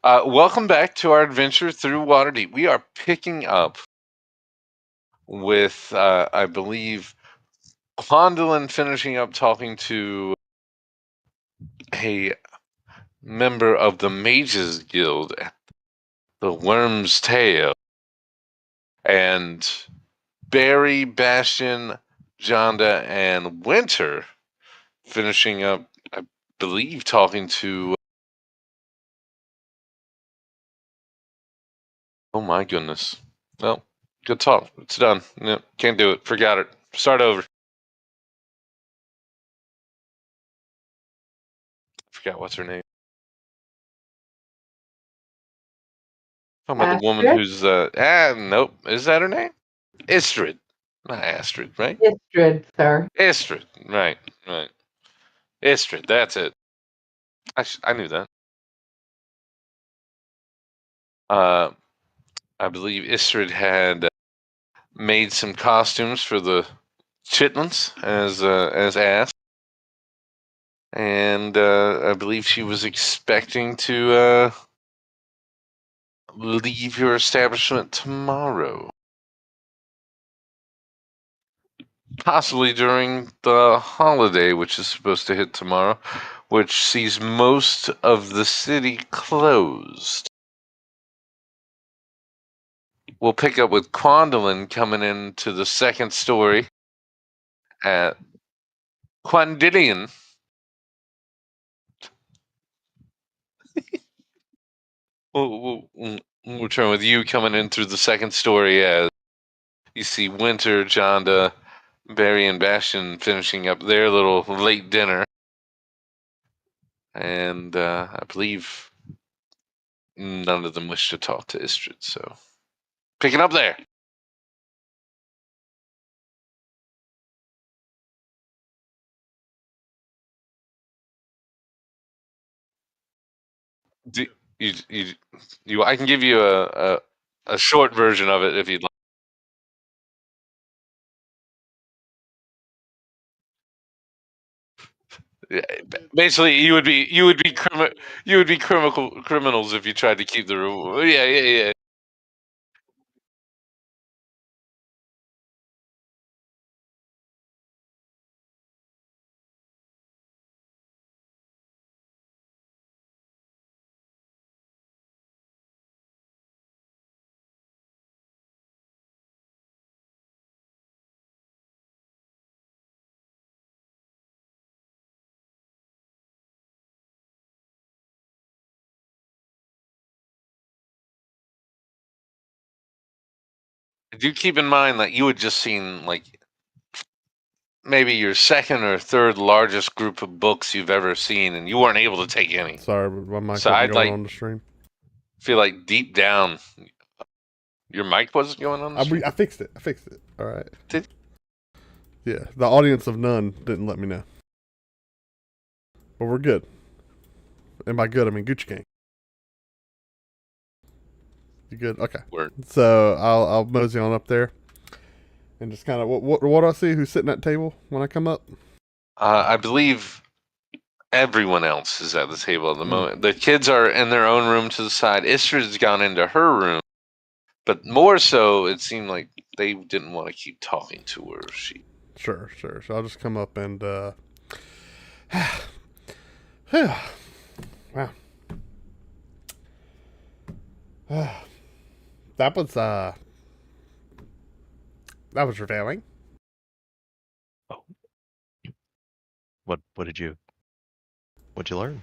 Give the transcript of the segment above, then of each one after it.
Welcome back to our adventure through Waterdeep. We are picking up with, I believe, Quandolin finishing up talking to a member of the Mages Guild at the Worm's Tail, and Barry, Bastion, Jonda, and Winter finishing up, I believe, talking to. Oh my goodness. Well, good talk. It's done. No, can't do it. Forgot it. Start over. Forgot what's her name. Talking about the woman Astrid? who's nope. Is that her name? Istrid. Not Astrid, right? Istrid, sir. Istrid. Right. Istrid, that's it. I knew that. Uh I believe Istrid had made some costumes for the chitlins as asked. And I believe she was expecting to leave your establishment tomorrow. Possibly during the holiday, which is supposed to hit tomorrow, which sees most of the city closed. We'll pick up with Quandolin coming into the second story at Quandilian. We'll return with you coming in through the second story as you see Winter, Jonda, Barry, and Bastion finishing up their little late dinner. And I believe none of them wish to talk to Istrid, so picking up there. Do, I can give you a short version of it if you'd like. Yeah, basically, you would be criminals if you tried to keep the rule. Yeah. Do keep in mind that you had just seen like maybe your second or third largest group of books you've ever seen, and you weren't able to take any. Sorry, my mic So wasn't I'd going like on the stream. feel like deep down, your mic wasn't going on the stream. I fixed it. All right. Did Yeah, the audience of none didn't let me know, but we're good. And by good, I mean Gucci Gang. You good? Okay. Word. So I'll mosey on up there, and just kind of what do I see? Who's sitting at the table when I come up? I believe everyone else is at the table at the moment. The kids are in their own room to the side. Istrid's gone into her room, but more so, it seemed like they didn't want to keep talking to her. Sure. So I'll just come up and wow. That was revealing. Oh. What'd you learn?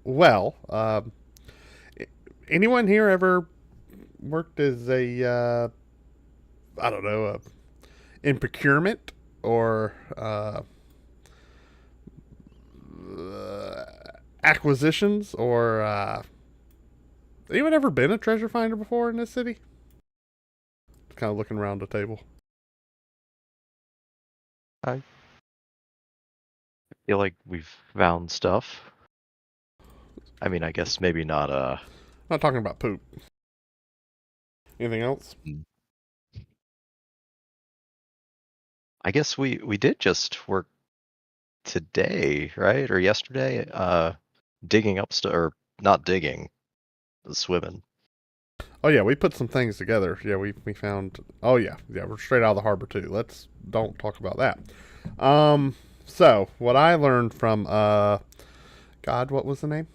Well, anyone here ever worked as a I don't know, in procurement or acquisitions or anyone ever been a treasure finder before in this city? Kind of looking around the table. I feel like we've found stuff. I mean, I guess maybe not. Not talking about poop. Anything else? I guess we did just work today, right? Or yesterday, digging up or not digging, swimming. Oh yeah, we put some things together. Yeah, we found. Oh yeah, we're straight out of the harbor too. Don't talk about that. So what I learned from God, what was the name?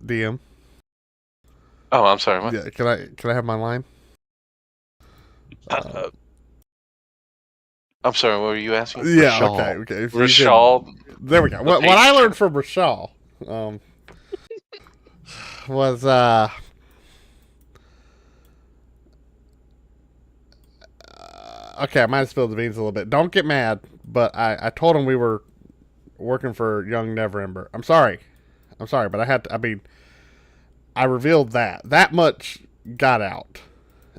DM. Oh, I'm sorry. What? Yeah, can I have my line? I'm sorry. What were you asking? Yeah. Rashal. Okay. If Rashal. there we go. What I learned from Rashal, was okay. I might have spilled the beans a little bit. Don't get mad, but I told him we were working for young Neverember. I'm sorry, but I had to. I mean, I revealed that much got out,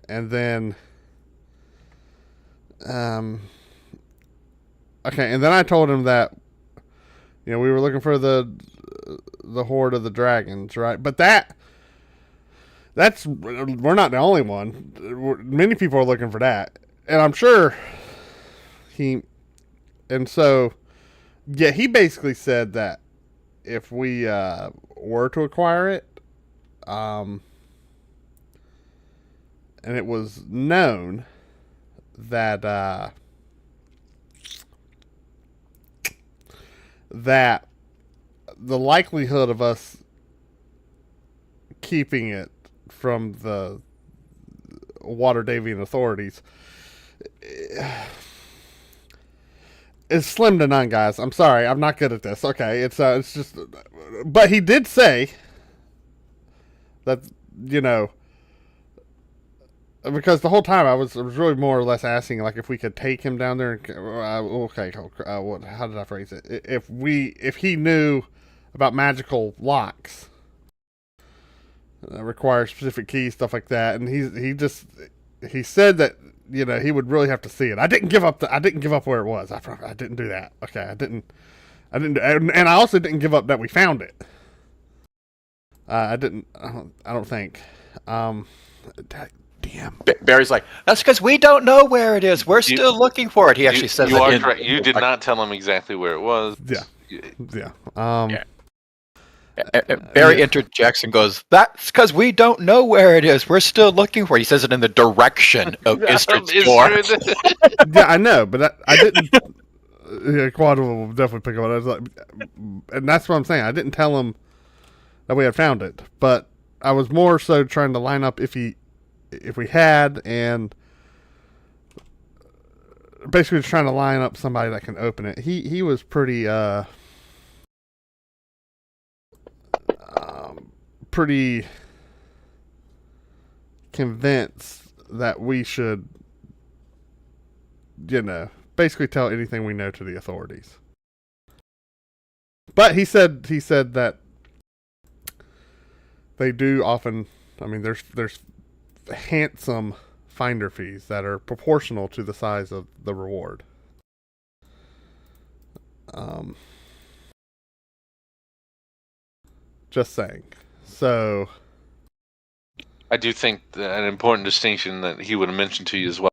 and then okay, and then I told him that we were looking for the horde of the dragons, right? But that's we're not the only one. Many people are looking for that, and I'm sure so yeah, he basically said that if we were to acquire it, and it was known that that the likelihood of us keeping it from the Waterdeep authorities is slim to none, guys. I'm sorry, I'm not good at this. Okay, it's just, but he did say that because the whole time I was really more or less asking like if we could take him down there. And, okay, how did I phrase it? If he knew about magical locks, require specific keys, stuff like that, and he said that he would really have to see it. I didn't give up where it was. I didn't do that. Okay, I didn't, and I also didn't give up that we found it. I didn't. I don't think. DM. Barry's like, that's because we don't know where it is. We're still looking for it. He actually says you that are correct. You did not tell him exactly where it was. Yeah. Yeah. Barry interjects and goes, that's because we don't know where it is. We're still looking for it. He says it in the direction of Istrid's door. Yeah, I know, but I didn't. Yeah, Quad will definitely pick up on it. I was like, and that's what I'm saying. I didn't tell him that we had found it, but I was more so trying to line up if we had, and basically just trying to line up somebody that can open it. He was pretty pretty convinced that we should basically tell anything we know to the authorities. But he said that they do often. I mean, there's handsome finder fees that are proportional to the size of the reward. Just saying. So I do think that an important distinction that he would have mentioned to you as well.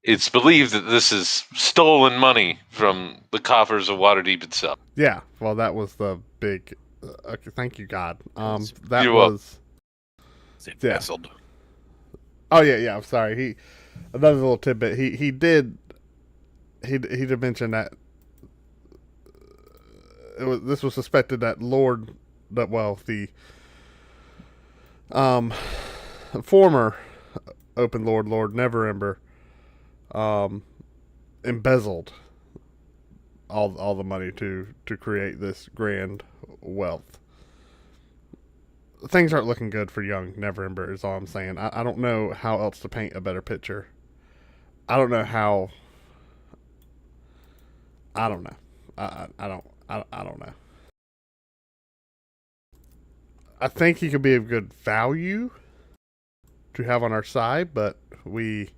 It's believed that this is stolen money from the coffers of Waterdeep itself. Yeah, well, that was the big. Okay, thank you, God. That You're was. Yeah. Oh yeah. I'm sorry. Another little tidbit. He did mention that this was suspected that the former Open Lord Neverember embezzled all the money to create this grand wealth. Things aren't looking good for young Neverember is all I'm saying. I don't know how else to paint a better picture. I don't know how. I don't know. I don't know. I think he could be of good value to have on our side, but we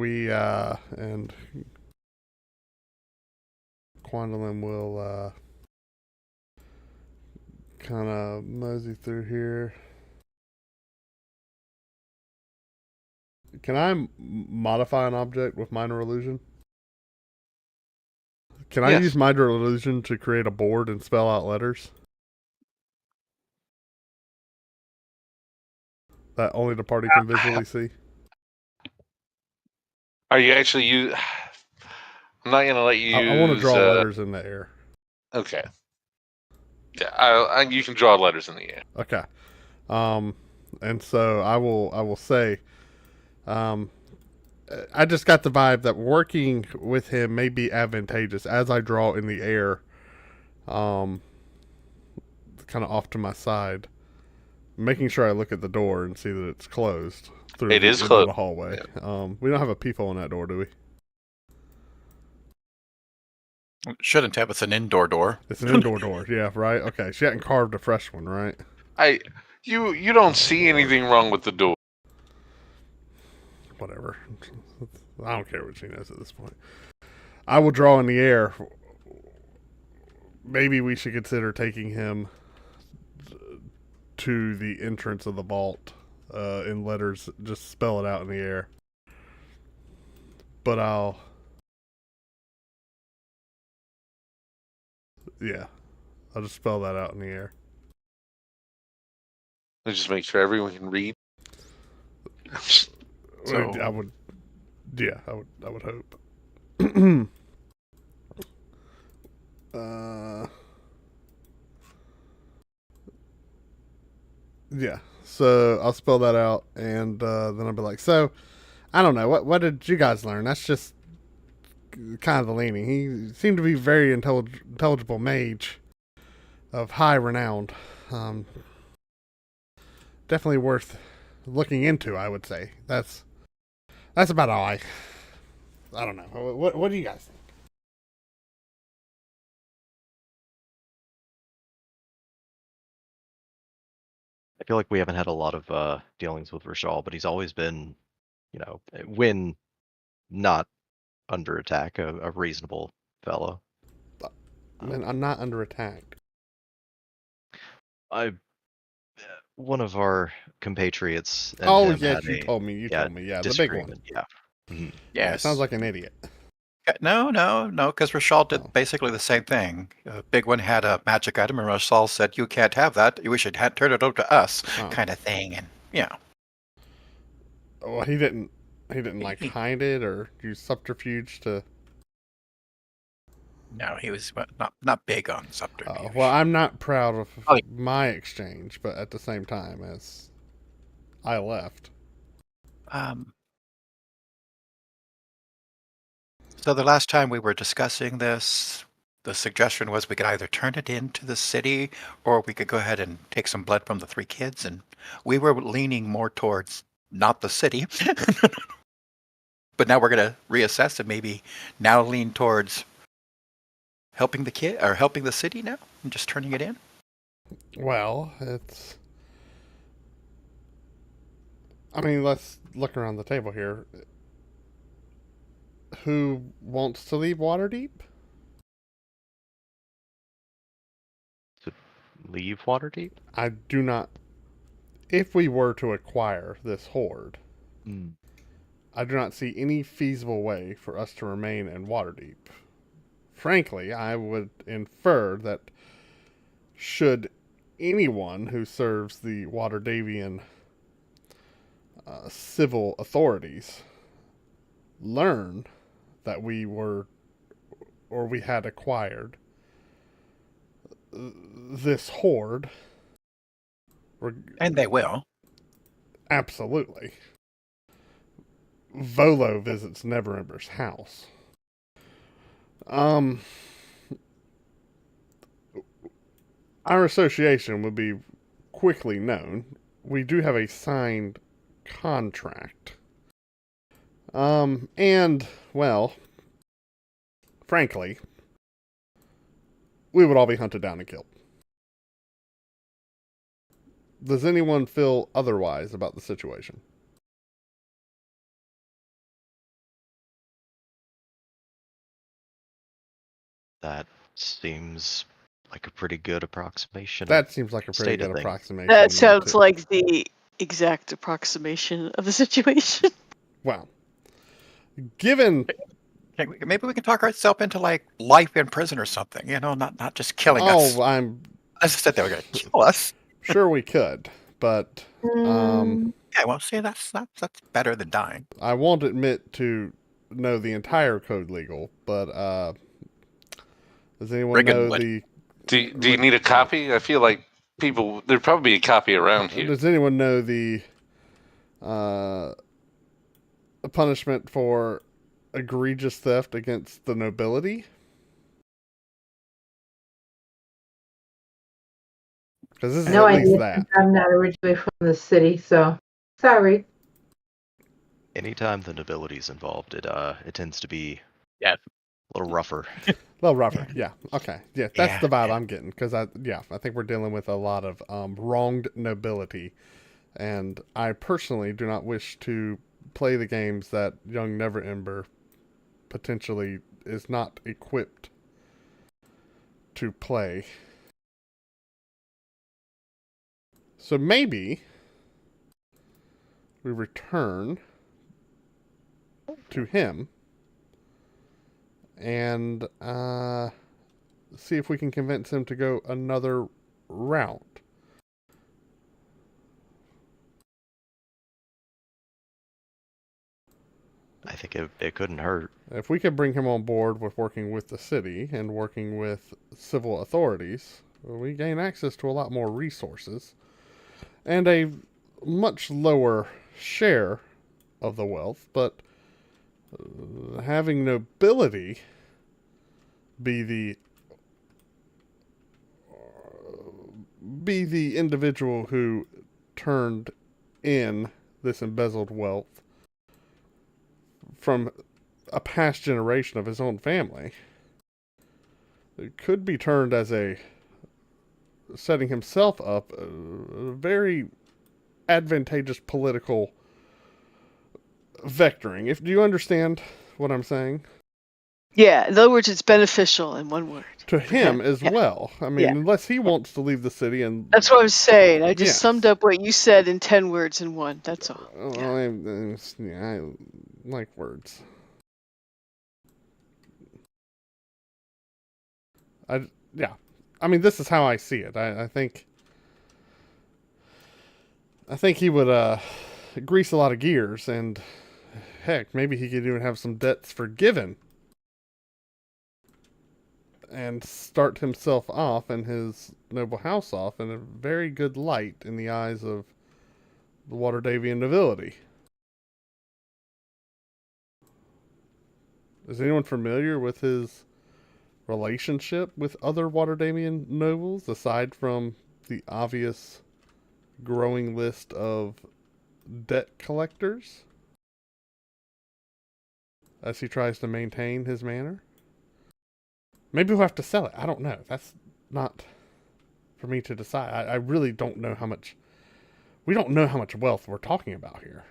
we and Quandolin will kind of mosey through here. Can I modify an object with minor illusion? Can I use minor illusion to create a board and spell out letters that only the party can visually see? Are you actually I'm not gonna let you. I want to draw letters in the air. Okay. Yeah, you can draw letters in the air. Okay. And so I will say, I just got the vibe that working with him may be advantageous as I draw in the air, kind of off to my side, making sure I look at the door and see that it's closed. It is closed. The hallway. Yeah. We don't have a peephole in that door, do we? Shouldn't have. It's an indoor door. It's an indoor door. Yeah, right. Okay, she hadn't carved a fresh one, right? You don't see anything wrong with the door. Whatever. I don't care what she knows at this point. I will draw in the air. Maybe we should consider taking him to the entrance of the vault in letters. Just spell it out in the air. But I'll just spell that out in the air. Just make sure everyone can read. So, I would hope. Yeah. So I'll spell that out, and then I'll be like, so I don't know, what did you guys learn? That's just kind of the leaning. He seemed to be very intelligible mage of high renown. Definitely worth looking into, I would say. That's about all I don't know. What do you guys think? I feel like we haven't had a lot of dealings with Rashal, but he's always been, when not under attack, a reasonable fellow. Man, I'm not under attack. One of our compatriots. And yes, you told me. Yeah, the big one. Yeah. Mm-hmm. Yeah, sounds like an idiot. No, because Rashal did basically the same thing. Big One had a magic item, and Rashal said, "You can't have that. We should turn it over to us," kind of thing. And Well, he didn't like hide it or use subterfuge to. No, he was not big on subterfuge. Well, I'm not proud of my exchange, but at the same time, as I left. So the last time we were discussing this, the suggestion was we could either turn it into the city or we could go ahead and take some blood from the 3 kids. And we were leaning more towards not the city. But now we're going to reassess and maybe now lean towards helping the kid or helping the city now and just turning it in. Well, let's look around the table here. Who wants to leave Waterdeep? To leave Waterdeep? I do not. If we were to acquire this horde, I do not see any feasible way for us to remain in Waterdeep. Frankly, I would infer that should anyone who serves the Waterdavian civil authorities learn that we had acquired this horde, and they will. Absolutely. Volo visits Neverember's house. Our association would be quickly known. We do have a signed contract. And, well, frankly, we would all be hunted down and killed. Does anyone feel otherwise about the situation? That seems like a pretty good approximation. That seems like a pretty State of good things. approximation. That to me, sounds too. like the exact approximation of the situation. Well, given Maybe we can talk ourselves into like life in prison or something. Not just killing us. I'm As I said, they were going to kill us. sure we could, but Yeah, well, see, that's better than dying. I won't admit to know the entire code legal. But does anyone Riggin know would. the? Do you need a copy? I feel like there'd probably be a copy around here. Does anyone know the punishment for egregious theft against the nobility? Because this is No at least idea. that. I'm not originally from the city, so sorry. Anytime the nobility's involved, it tends to be Yeah. a little rougher. A little rougher, yeah. Okay, yeah, that's Yeah, the vibe I'm getting. Because I think we're dealing with a lot of wronged nobility, and I personally do not wish to play the games that young Never Ember potentially is not equipped to play. So maybe we return to him and see if we can convince him to go another route. I think it couldn't hurt. If we could bring him on board with working with the city and working with civil authorities, we gain access to a lot more resources and a much lower share of the wealth, but having nobility be the individual who turned in this embezzled wealth from a past generation of his own family, it could be turned as a setting himself up a very advantageous political vectoring. Do you understand what I'm saying? Yeah, in other words, it's beneficial in one word. To him as Yeah. well. I mean, Yeah. unless he wants to leave the city and That's what I was saying. I just Yes. summed up what you said in 10 words in one. That's all. I like words. I mean, this is how I see it. I think he would grease a lot of gears, and heck, maybe he could even have some debts forgiven and start himself off and his noble house off in a very good light in the eyes of the Waterdeepian nobility. Is anyone familiar with his relationship with other Waterdeepian nobles, aside from the obvious growing list of debt collectors, as he tries to maintain his manor? Maybe we'll have to sell it. I don't know. That's not for me to decide. I really don't know how much... We don't know how much wealth we're talking about here.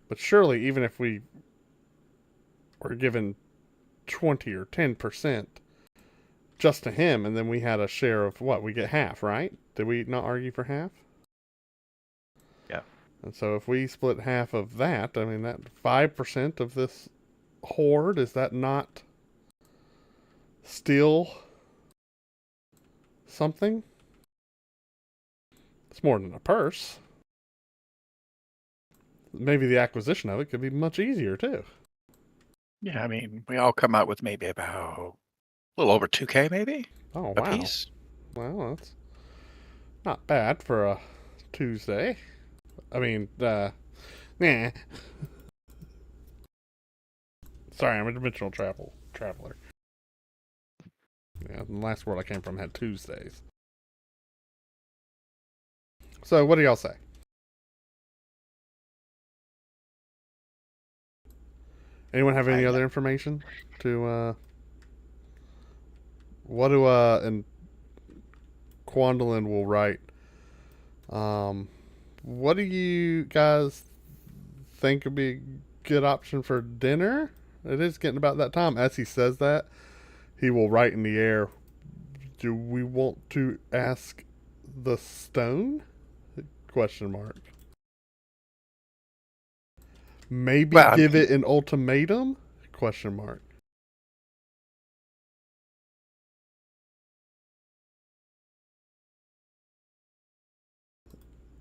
But surely, even if we were given 20 or 10% just to him, and then we had a share of what? We get half, right? Did we not argue for half? Yeah. And so if we split half of that, I mean, that 5% of this hoard, is that not still something? It's more than a purse. Maybe the acquisition of it could be much easier, too. Yeah, I mean, we all come out with maybe about a little over 2K, maybe Oh, a wow. piece. Well, that's not bad for a Tuesday. I mean, nah. Sorry, I'm a dimensional traveler. Yeah, the last world I came from had Tuesdays. So, what do y'all say? Anyone have any other information to, what do, and Quandolin will write, what do you guys think would be a good option for dinner? It is getting about that time. As he says that, he will write in the air. Do we want to ask the stone? Question mark. Maybe Well, give it an ultimatum? Question mark.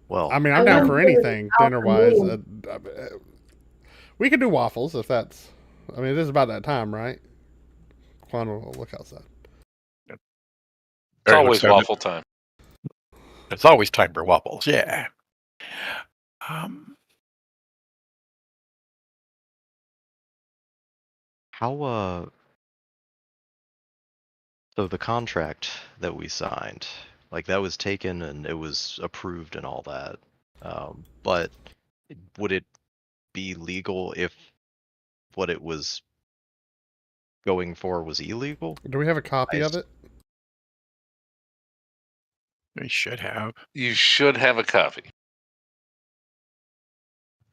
Well, I mean, I'm down for wouldn't do anything an dinner wise. ultimatum. We could do waffles if that's. I mean, it is about that time, right? Quan will look outside. It's Very always excited. waffle time. It's always time for waffles. Yeah. how so the contract that we signed, like that was taken and it was approved and all that. But would it be legal if what it was going for was illegal? Do we have a copy of it? We should have. You should have a copy.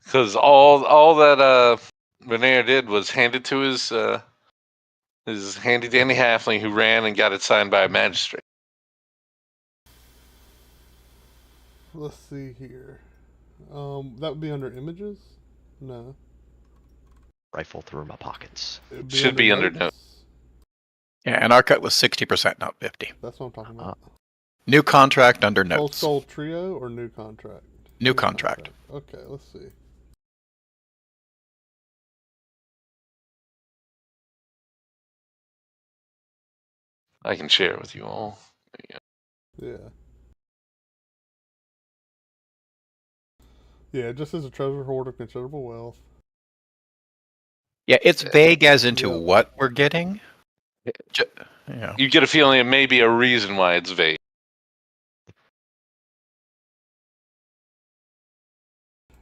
Because all that Renair did was hand it to his handy dandy halfling who ran and got it signed by a magistrate. Let's see here. That would be under images? No. Rifle through my pockets. It would Should be under notes? Yeah, and our cut was 60%, not 50. That's what I'm talking about. New contract under Cold notes. Soul Trio or new contract? New contract. Okay, let's see. I can share it with you all. Yeah. Yeah, it just says a treasure hoard of considerable wealth. Yeah, it's vague as into Yeah. what we're getting. Yeah. You get a feeling it may be a reason why it's vague.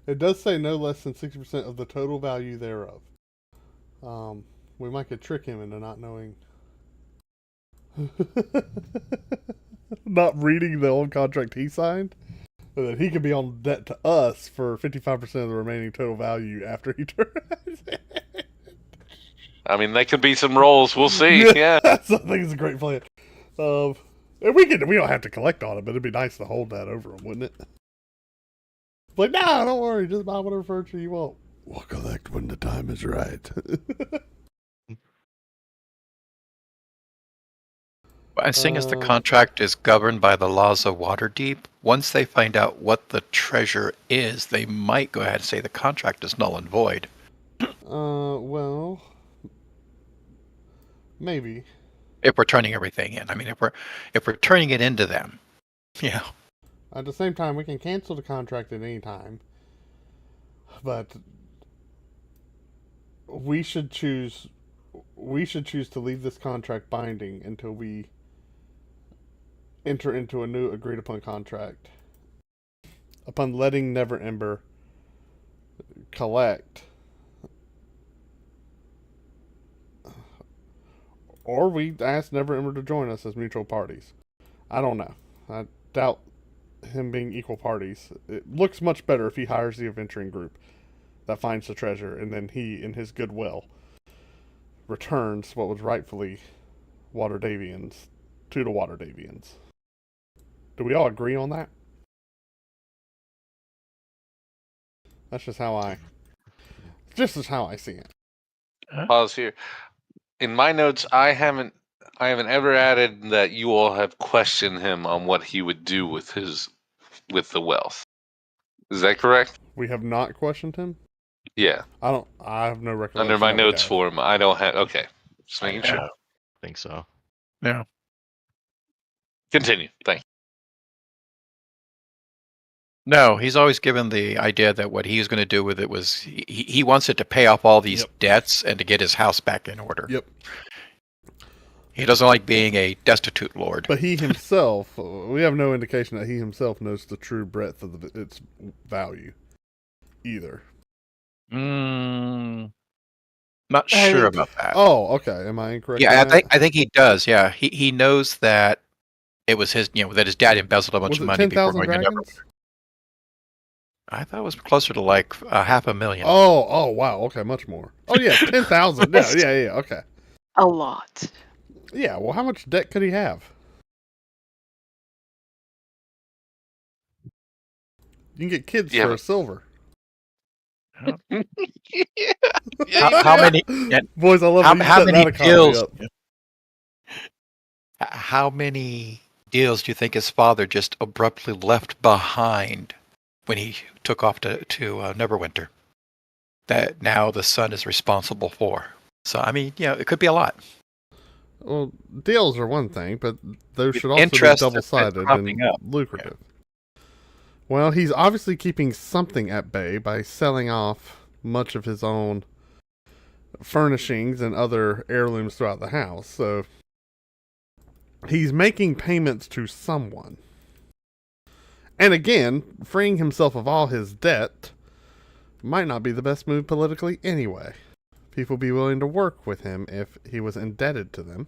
It does say no less than 60% of the total value thereof. We might could trick him into not knowing. Not reading the old contract he signed. So that he could be on debt to us for 55% of the remaining total value after he turns. I mean, that could be some rolls. We'll see. Yeah. I think it's a great plan. And we don't have to collect on it, but it'd be nice to hold that over him, wouldn't it? Like, nah, don't worry, just buy whatever furniture you want. We'll collect when the time is right. But seeing as the contract is governed by the laws of Waterdeep, once they find out what the treasure is, they might go ahead and say the contract is null and void. Well, maybe. If we're turning everything in. I mean, if we're turning it into them. Yeah. At the same time, we can cancel the contract at any time. But we should choose to leave this contract binding until we enter into a new agreed upon contract. Upon letting Never Ember collect, or we ask Never Ember to join us as mutual parties. I don't know. I doubt him being equal parties. It looks much better if he hires the adventuring group that finds the treasure, and then he, in his goodwill, returns what was rightfully Waterdavians to the Waterdavians. Do we all agree on that? That's just how I see it. Pause here. In my notes, I haven't ever added that you all have questioned him on what he would do with the wealth. Is that correct? We have not questioned him? Yeah. I have no recollection. Under my that we notes have. for him, I don't have. Okay. Just making sure. I think so. Yeah. Continue. Thank you. No, he's always given the idea that what he was going to do with it was he wants it to pay off all these debts and to get his house back in order. Yep. He doesn't like being a destitute lord. But he himself, we have no indication that he himself knows the true breadth of its value either. Not sure about that. Oh, okay. Am I incorrect? Yeah, I think he does. Yeah, he knows that it was his, that his dad embezzled a bunch of money before going to Never. I thought it was closer to like $500,000. Oh, wow. Okay, much more. Oh yeah, 10,000. Yeah. Okay. A lot. Yeah, well, how much debt could he have? You can get kids Yeah, for a but- silver. yeah, How many? Boys, I love How, that you how set that many economy deals? up. How many deals do you think his father just abruptly left behind when he took off to Neverwinter? That now the son is responsible for. So I mean, it could be a lot. Well, deals are one thing, but those should also be Interest that's double-sided cropping and up. lucrative. Well, he's obviously keeping something at bay by selling off much of his own furnishings and other heirlooms throughout the house. So he's making payments to someone. And again, freeing himself of all his debt might not be the best move politically anyway. People be willing to work with him if he was indebted to them.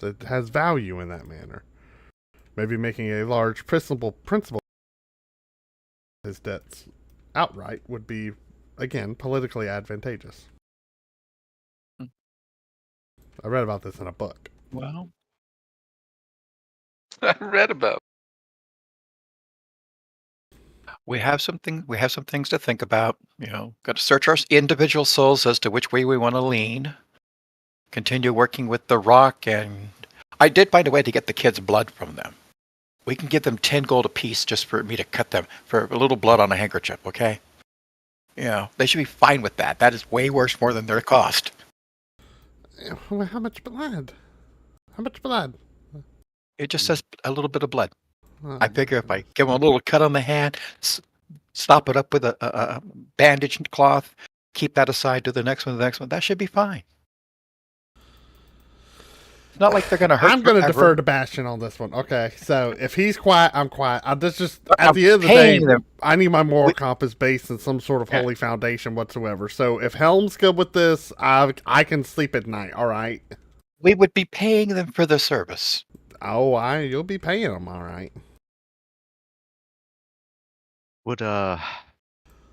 It has value in that manner. Maybe making a large principal his debts outright would be, again, politically advantageous. I read about this in a book. Well, I read about. we have something. We have some things to think about. Got to search our individual souls as to which way we want to lean. Continue working with the rock, and I did find a way to get the kids' blood from them. We can give them 10 gold apiece just for me to cut them for a little blood on a handkerchief, okay? They should be fine with that. That is way worse more than their cost. How much blood? How much blood? It just says a little bit of blood. I figure if I give them a little cut on the hand, stop it up with a bandage cloth, keep that aside to the next one, that should be fine. It's not like they're going to hurt. I'm going to defer to Bastion on this one. Okay, so if he's quiet, I'm quiet. At the end of the day, I need my moral compass based in some sort of holy foundation whatsoever. So if Helm's good with this, I can sleep at night. All right. We would be paying them for the service. Oh, you'll be paying them, all right. Would I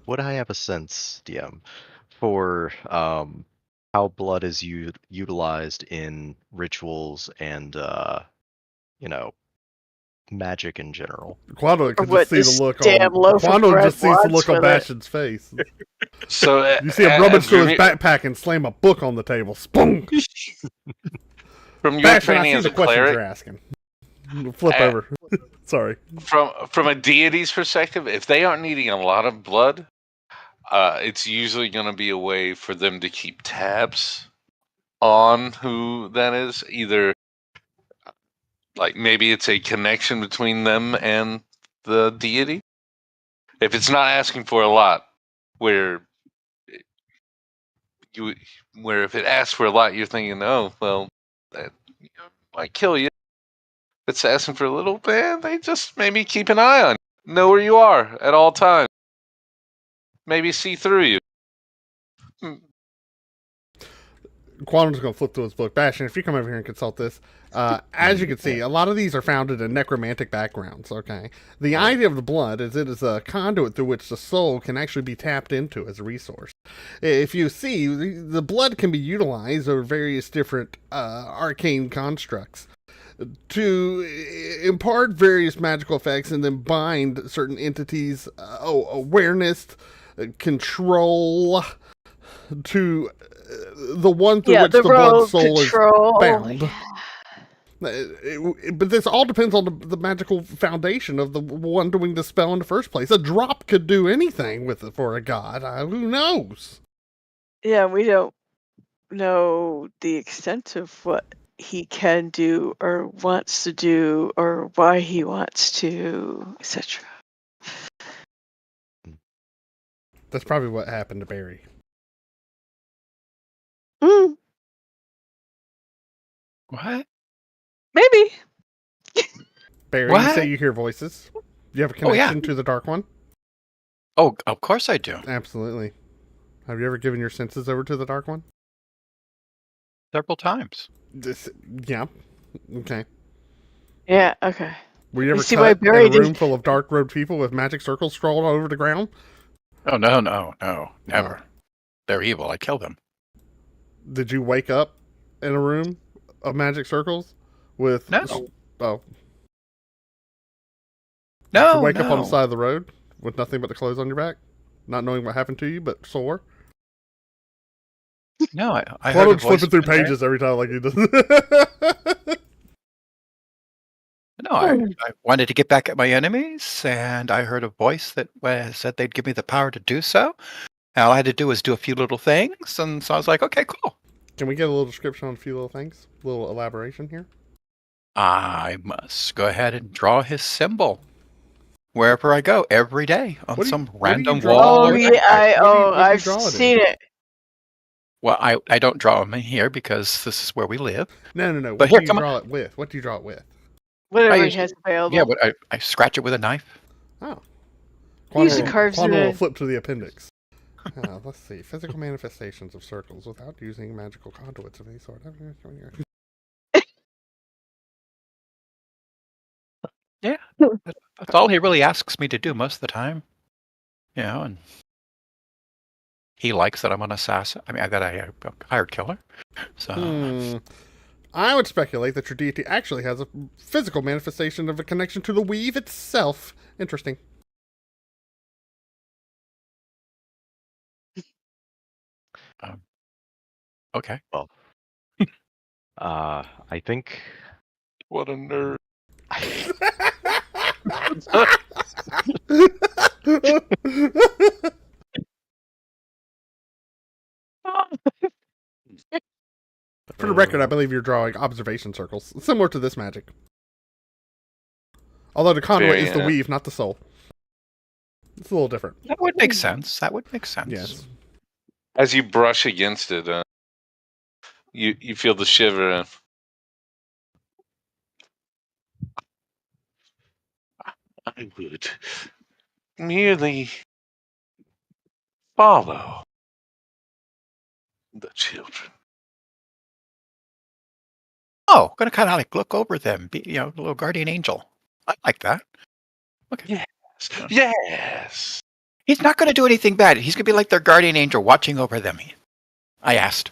have a sense, DM, for how blood is utilized in rituals and magic in general? Quando can What, just see the look damn on loaf of Quando bread just sees the wants look on with it. Bastion's face. So You see him rummage through his backpack and slam a book on the table. Spunk! From your Bastion, I training see as the a questions cleric, you're asking. Flip over. Sorry. from a deity's perspective, if they aren't needing a lot of blood, it's usually going to be a way for them to keep tabs on who that is. Either like maybe it's a connection between them and the deity. If it's not asking for a lot, where if it asks for a lot, you're thinking, oh well, that might kill you. If it's asking for a little bit, they just maybe keep an eye on you, know where you are at all times, maybe see through you. Quantum's going to flip to his book. Bastion, if you come over here and consult this, as you can see, a lot of these are founded in necromantic backgrounds, okay? The idea of the blood is it is a conduit through which the soul can actually be tapped into as a resource. If you see, the blood can be utilized over various different arcane constructs to impart various magical effects and then bind certain entities, awareness, control, to the one through which the blood soul control. is bound. But this all depends on the magical foundation of the one doing the spell in the first place. A drop could do anything with it for a god. Who knows? Yeah, we don't know the extent of what he can do or wants to do or why he wants to, etc. That's probably what happened to Barry. What? Maybe. Barry, What? you say you hear voices. You have a connection to the Dark One? Oh, of course I do. Absolutely. Have you ever given your senses over to the Dark One? Several times. Yeah. Okay. Yeah, okay. Were you ever see cut why Barry in a room didn't- full of dark-robed people with magic circles scrawled all over the ground? Oh, no, never. They're evil. I kill them. Did you wake up in a room of magic circles with? No. Oh, did you No, wake up on the no. side of the road with nothing but the clothes on your back, not knowing what happened to you, but sore? No, I heard a Cloud's voice. flipping through in there. pages every time like he does. No, I wanted to get back at my enemies, and I heard a voice that said they'd give me the power to do so. All I had to do was do a few little things, and so I was like, okay, cool. Can we get a little description on a few little things? A little elaboration here? I must go ahead and draw his symbol wherever I go every day on What do you- some what do you random draw? wall. Oh or yeah, backpack. what do you I've draw it in? seen it. Well, I don't draw them in here because this is where we live. No. But What here, do you come on. draw it with? What do you draw it with? Whatever he usually- has available. Yeah, but I scratch it with a knife. Oh. He usually carves it Quantum will in. flip to the appendix. Let's see. Physical manifestations of circles without using magical conduits of any sort. Yeah, that's all he really asks me to do most of the time. You know, and he likes that I'm an assassin. I mean, that I hired killer. So I would speculate that your deity actually has a physical manifestation of a connection to the weave itself. Interesting. okay. Well, I think What a nerd. For the record, I believe you're drawing observation circles, similar to this magic. Although the conduit is the Very, weave, not the soul. It's a little different. That would make sense. That would make sense. Yes. As you brush against it, you feel the shiver. I would merely follow the children. Oh, gonna kind of like look over them, be, a little guardian angel. I like that. Okay. Yes. He's not gonna do anything bad. He's gonna be like their guardian angel watching over them. I asked.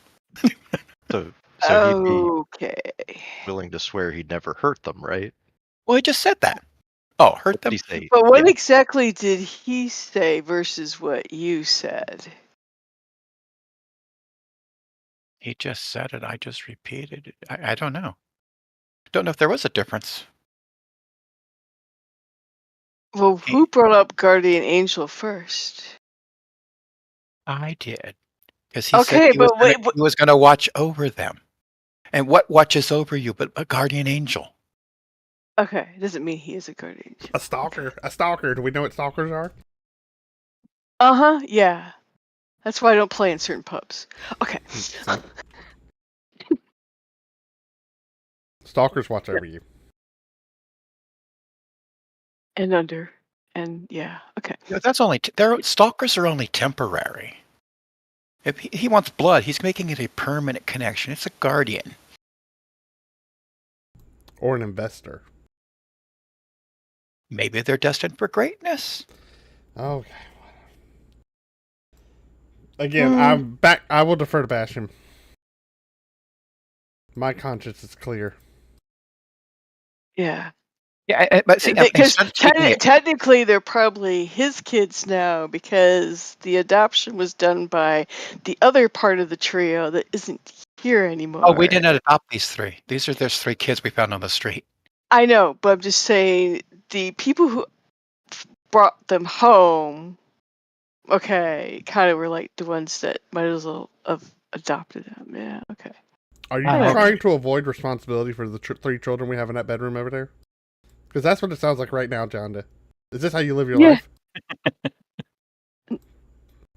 so. So Okay. he'd be willing to swear he'd never hurt them, right? Well, he just said that. Oh, hurt What them? did he say? But what Yeah. exactly did he say versus what you said? He just said it. I just repeated it. I don't know. Don't know if there was a difference. Well, who brought up guardian angel first? I did. Because he Okay, said but wait, he was going to watch over them. And what watches over you but a guardian angel? Okay, it doesn't mean he is a guardian angel. A stalker. A stalker. Do we know what stalkers are? Yeah. That's why I don't play in certain pubs. Okay. Stalkers watch over you. And under. And yeah, okay. That's only stalkers are only temporary. If he wants blood, he's making it a permanent connection. It's a guardian. Or an investor. Maybe they're destined for greatness. Okay. Again, I'm back. I will defer to Basham. My conscience is clear. Yeah. Yeah, but see, Because instead of taking it- technically they're probably his kids now because the adoption was done by the other part of the trio that isn't here anymore. Oh, we didn't adopt these three. There's three kids we found on the street. I know, but I'm just saying the people who brought them home, okay, kind of were like the ones that might as well have adopted them. Yeah, okay. Are you Okay. trying to avoid responsibility for the three children we have in that bedroom over there? Because that's what it sounds like right now, Jonda. Is this how you live your Yeah. life?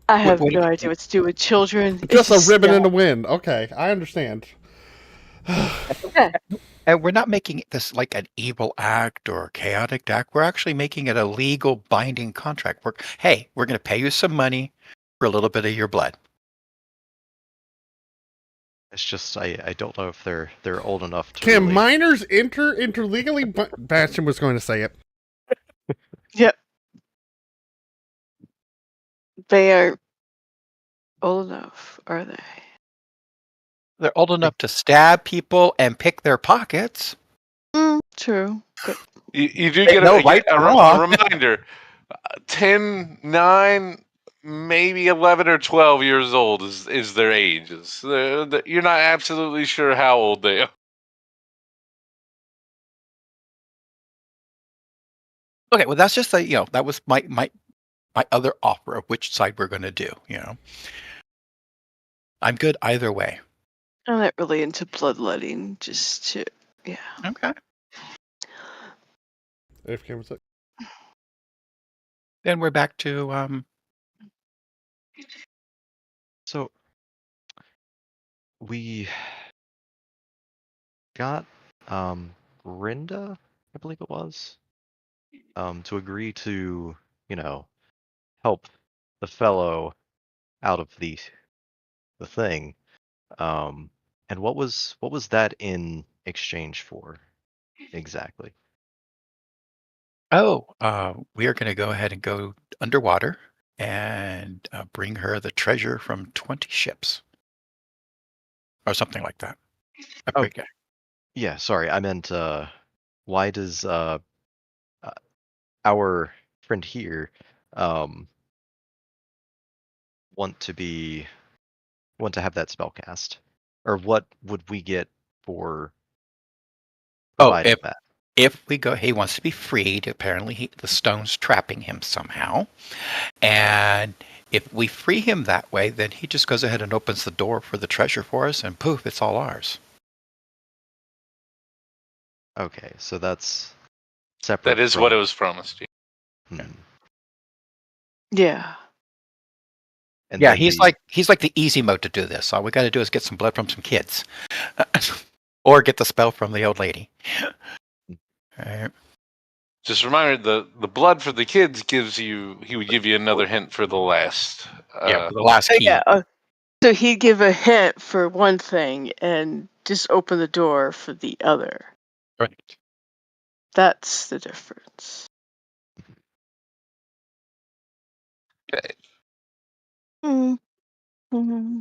I have what- no idea what to do with children. Just a ribbon in yeah. the wind. Okay, I understand. And we're not making this like an evil act or a chaotic act. We're actually making it a legal binding contract. We're going to pay you some money for a little bit of your blood. It's just I don't know if they're old enough to. Can really... minors enter into legally? Bastion was going to say it. Yep. They are old enough, are they? They're old enough to stab people and pick their pockets. True. But You do They get know right a from wrong. reminder. 10, 9, maybe 11 or 12 years old is their ages. You're not absolutely sure how old they are. Okay, well, that's just that was my other offer of which side we're going to do. I'm good either way. I'm not really into bloodletting. Just to, yeah. Okay. AFK was it? Then we're back to So we got Rinda, I believe it was, to agree to, help the fellow out of the thing. And what was that in exchange for exactly? we are going to go ahead and go underwater and bring her the treasure from 20 ships or something like that. I Oh. forget. Yeah, sorry, I meant why does our friend here want to have that spell cast? Or what would we get for Oh, providing that? if we go, he wants to be freed. Apparently, the stone's trapping him somehow. And if we free him that way, then he just goes ahead and opens the door for the treasure for us, and poof, it's all ours. Okay, so that's separate. That is what it was promised you. Yeah. And Yeah, then he's like the easy mode to do this. All we got to do is get some blood from some kids, or get the spell from the old lady. Right. Just a reminder, the blood for the kids he would give you another hint for the last. Yeah, for the last key. Yeah. So he'd give a hint for one thing and just open the door for the other. Right. That's the difference. Okay. Mm-hmm.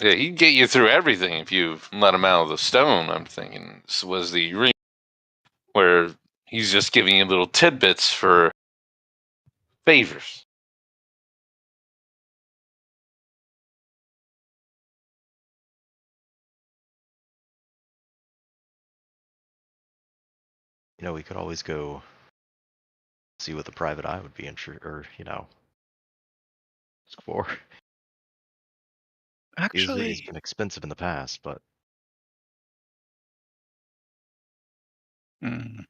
Yeah, he'd get you through everything if you let him out of the stone. I'm thinking this was the ring where he's just giving you little tidbits for favors. we could always go see what the private eye would be interested, or for. Actually, It's been expensive in the past, but mm,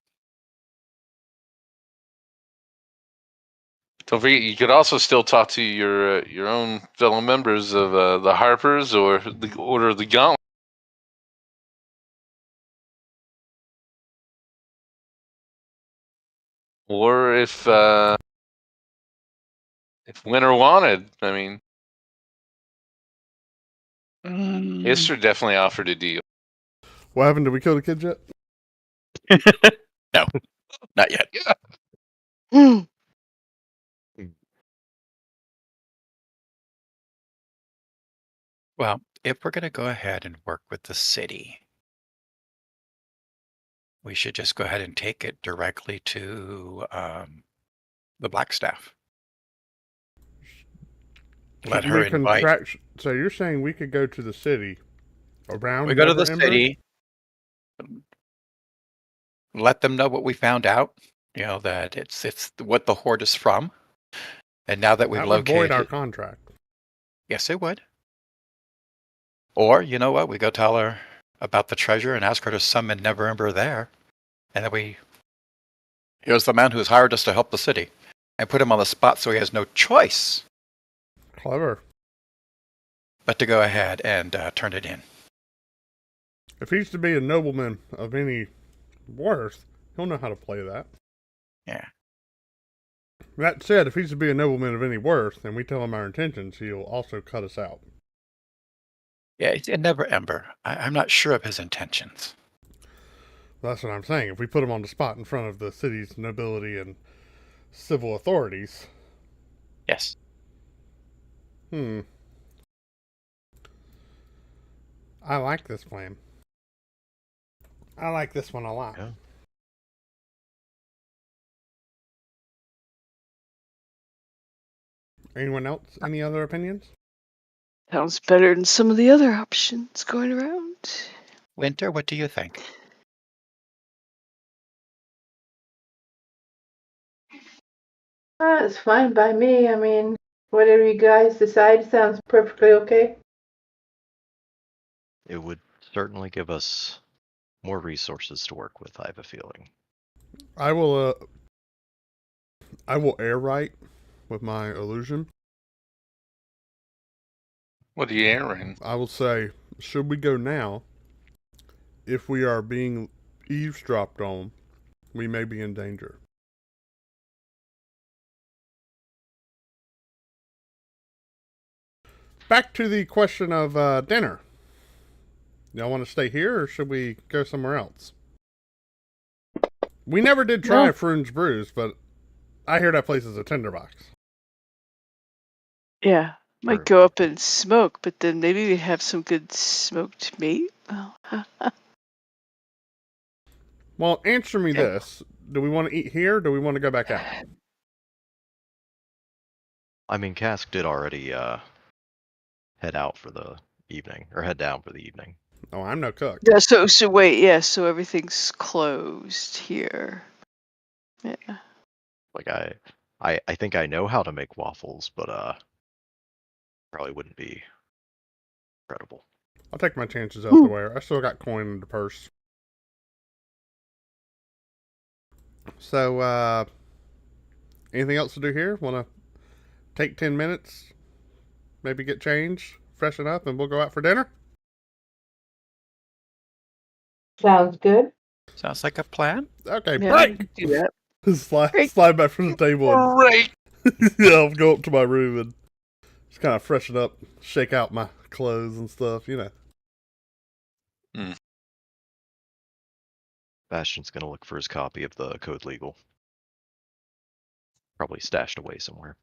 Don't forget, you could also still talk to your own fellow members of the Harpers or the Order of the Gauntlet. Or if Winter wanted, I mean, Ister definitely offered a deal. What happened? Did we kill the kids yet? no, not yet. Yeah. Well, if we're going to go ahead and work with the city, we should just go ahead and take it directly to the Blackstaff. Let her invite. So you're saying we could go to the city around? We go to the Neverember? city, let them know what we found out. That it's what the hoard is from, and now that we've That would located void our contract. Yes, it would. Or you know what? We go tell her about the treasure and ask her to summon Neverember there, and then here's the man who's hired us to help the city, and put him on the spot so he has no choice Clever. but to go ahead and turn it in. If he's to be a nobleman of any worth, he'll know how to play that. Yeah. That said, if he's to be a nobleman of any worth, and we tell him our intentions, he'll also cut us out. Yeah, it's Neverember. I'm not sure of his intentions. That's what I'm saying. If we put him on the spot in front of the city's nobility and civil authorities. Yes. I like this plan. I like this one a lot. Yeah. Anyone else? Any other opinions? Sounds better than some of the other options going around. Winter, what do you think? It's fine by me. I mean, whatever you guys decide sounds perfectly okay. It would certainly give us more resources to work with, I have a feeling. I will air right with my illusion. What are you airing? I will say, should we go now, if we are being eavesdropped on, we may be in danger. Back to the question of dinner. Y'all want to stay here, or should we go somewhere else? We never did try No. Froon's Brews, but I hear that place is a tinderbox. Yeah. Might Sure. go up and smoke, but then maybe we have some good smoked meat. Oh, Well, answer me Okay. this. Do we want to eat here, or do we want to go back out? I mean, Cask did already head out for the evening, or head down for the evening. Oh, I'm no cook. Yeah, so wait, yeah, so everything's closed here. Yeah. Like I think I know how to make waffles, but probably wouldn't be credible. I'll take my chances out the way. I still got coin in the purse. So, anything else to do here? Want to take 10 minutes? Maybe get changed, freshen up, and we'll go out for dinner? Sounds good. Sounds like a plan. Okay, Yeah, break! we can do that. Slide back from the table. And, Right. yeah, I'll go up to my room and just kind of freshen up, shake out my clothes and stuff, you know. Bastion's gonna look for his copy of the Code Legal. Probably stashed away somewhere.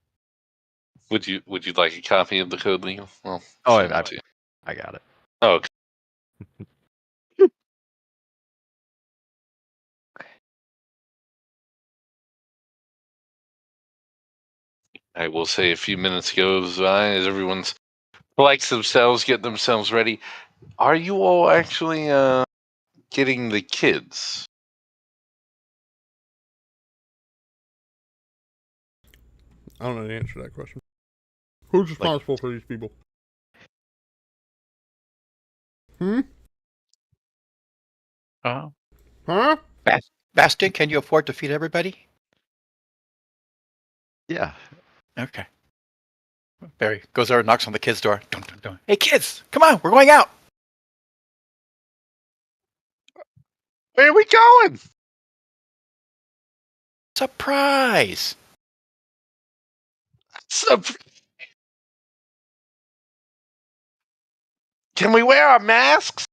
Would you like a copy of the Code Legal? Well, Oh, send it to you. I got it. Oh, okay. I will say a few minutes goes by as everyone's collects themselves, get themselves ready. Are you all actually getting the kids? I don't know the answer to that question. Who's responsible for these people? Hmm? Oh. Huh? Bastion, can you afford to feed everybody? Yeah. Okay. Barry goes over and knocks on the kid's door. Dun, dun, dun. Hey, kids, come on, we're going out. Where are we going? Surprise! Can we wear our masks?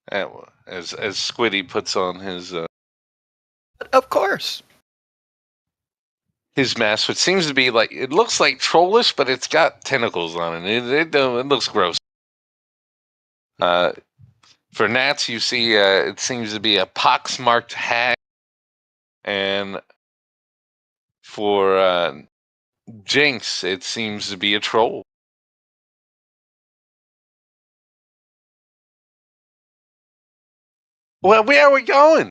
As Squiddy puts on Of course. his mask, which seems to be like, it looks like trollish, but it's got tentacles on it. It looks gross. For Nats, you see it seems to be a pox-marked hag, and for Jinx, it seems to be a troll. Well, where are we going?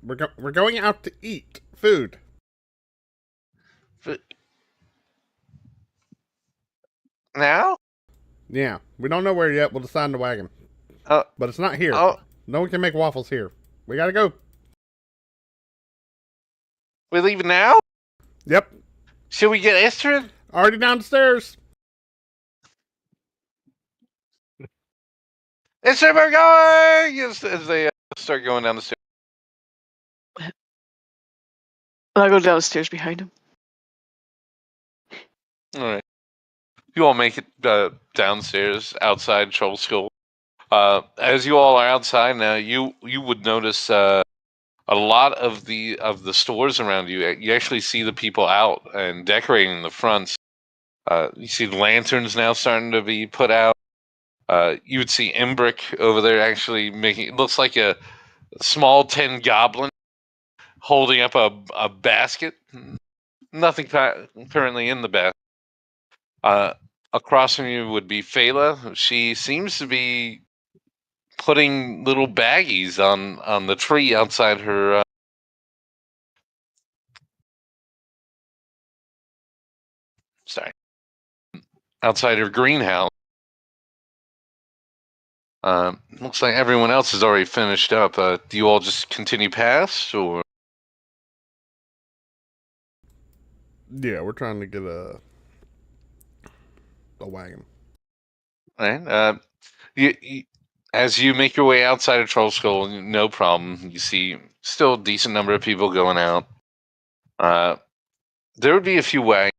We're going out to eat food. Now? Yeah, we don't know where yet. We'll decide in the wagon. Oh, But it's not here. oh, No one can make waffles here. We gotta go. we're leaving now? Yep. Should we get Estrid? Already downstairs. Estrid, we're going! As they start going down the stairs. I'll go downstairs behind him. All right. You all make it downstairs outside Troll Skull. As you all are outside now, you would notice a a lot of the stores around you, you actually see the people out and decorating the fronts. You see lanterns now starting to be put out. You would see Imbrick over there actually making it looks like a small tin goblin holding up a basket. Nothing currently in the basket. Across from you would be Phala. She seems to be putting little baggies on the tree outside her. Sorry, outside her greenhouse. Looks like everyone else has already finished up. Do you all just continue past, or? Yeah, we're trying to get a wagon. All right. As you make your way outside of Troll Skull, no problem. You see still a decent number of people going out. There would be a few wagons.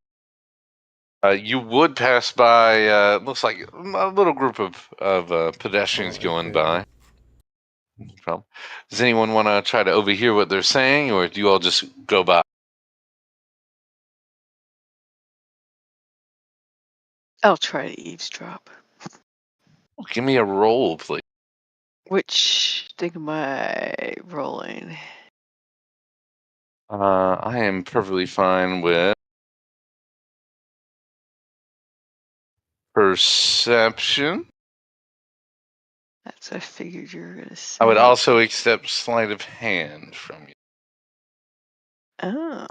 You would pass by. Looks like a little group of pedestrians going by. No problem. Does anyone want to try to overhear what they're saying, or do you all just go by? I'll try to eavesdrop. Give me a roll, please. Which thing am I rolling? I am perfectly fine with perception. That's what I figured you were gonna say. I would also accept sleight of hand from you. Oh.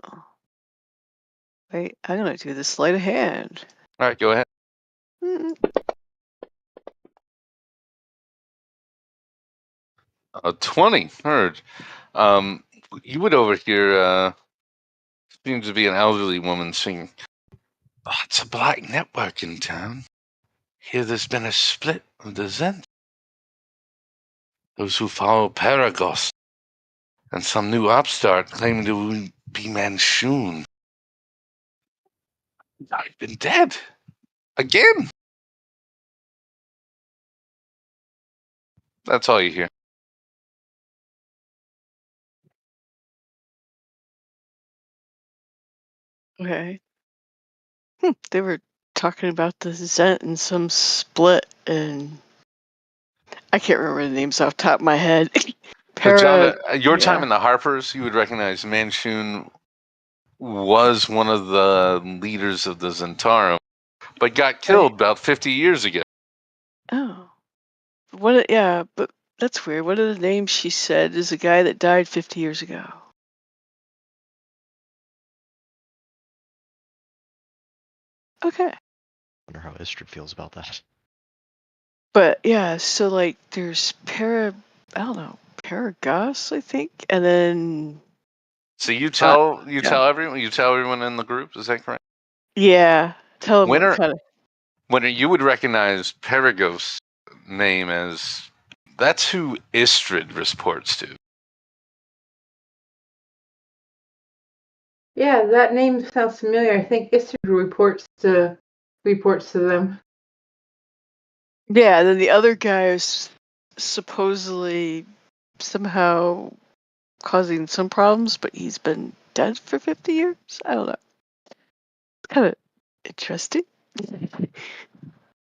Wait, I'm gonna do the sleight of hand. All right, go ahead. Mm, 20. Heard. You would overhear. Seems to be an elderly woman singing. Oh, it's a black network in town. Here there's been a split of the Zent. Those who follow Paragos and some new upstart claiming to be Manchun. I've been dead. Again. That's all you hear. okay. They were talking about the Zent and some split, and I can't remember the names off the top of my head. John, your yeah. time in the Harpers, you would recognize Manchun was one of the leaders of the Zentarum, but got killed about 50 years ago. Oh. What? Yeah, but that's weird. One of the names she said is a guy that died 50 years ago. Okay. Wonder how Istrid feels about that. But yeah, so like there's I don't know, Paragos, I think, and then So you tell yeah. everyone in the group. Is that correct? Yeah, tell them what Winter, kind of. you would recognize Paragos' name as that's who Istrid reports to. Yeah, that name sounds familiar. I think Istrid reports to them. Yeah, then the other guy is supposedly somehow causing some problems, but he's been dead for 50 years. I don't know. It's kind of interesting.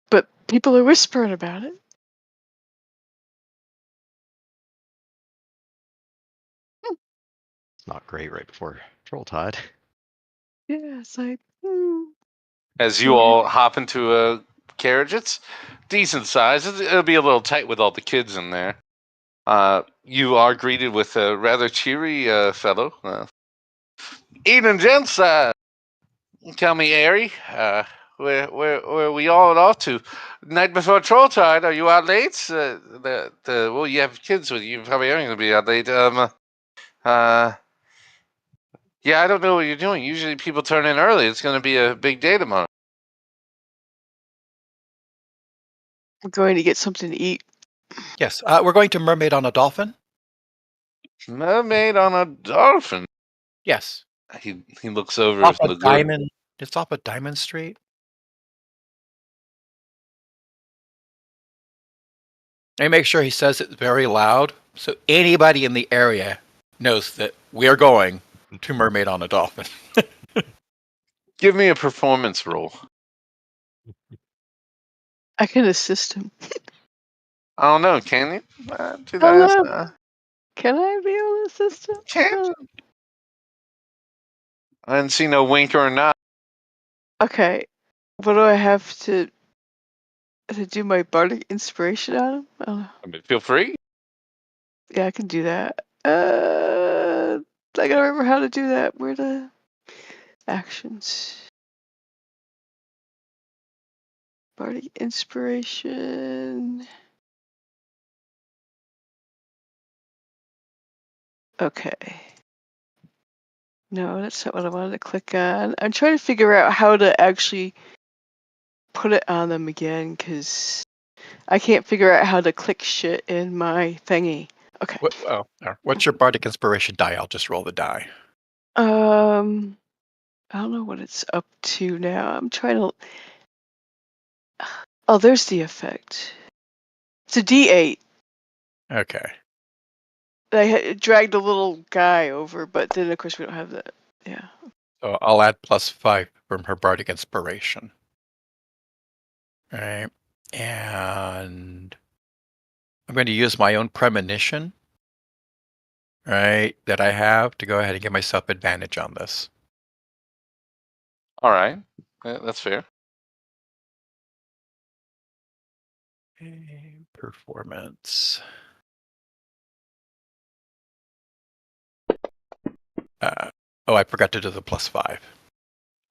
But people are whispering about it. It's not great right before Troll Tide. Yeah, it's like, As you all hop into a carriage, it's decent size. It'll be a little tight with all the kids in there. You are greeted with a rather cheery fellow. Evening, gents. Tell me, Airy, where are we all off to? Night before Troll Tide, are you out late? Well, you have kids with you. You probably aren't going to be out late. Yeah, I don't know what you're doing. Usually people turn in early. It's going to be a big day tomorrow. we're going to get something to eat. Yes, we're going to Mermaid on a Dolphin. Mermaid on a dolphin. Yes. He looks over Off the of group. Diamond. It's off of Diamond Street. And make sure he says it very loud, so anybody in the area knows that we are going to Mermaid on a Dolphin. Give me a performance roll. I can assist him. I don't know. Can you do Oh that? no. Can I be able to assist him? Can you? I didn't see no wink or a nod. Okay. What do I have to do my bardic inspiration on him? I don't know. I mean, feel free. Yeah, I can do that. I gotta remember how to do that. Where the actions? Bardic inspiration. Okay. No, that's not what I wanted to click on. I'm trying to figure out how to actually put it on them again because I can't figure out how to click shit in my thingy. Okay. What's your bardic inspiration die? I'll just roll the die. I don't know what it's up to now. I'm trying to. Oh, there's the effect. It's a D8. Okay. I dragged a little guy over, but then of course we don't have that. Yeah. So I'll add +5 from her bardic inspiration. All right. And I'm going to use my own premonition, right, that I have to go ahead and give myself advantage on this. All right. That's fair. Okay, performance. I forgot to do the +5.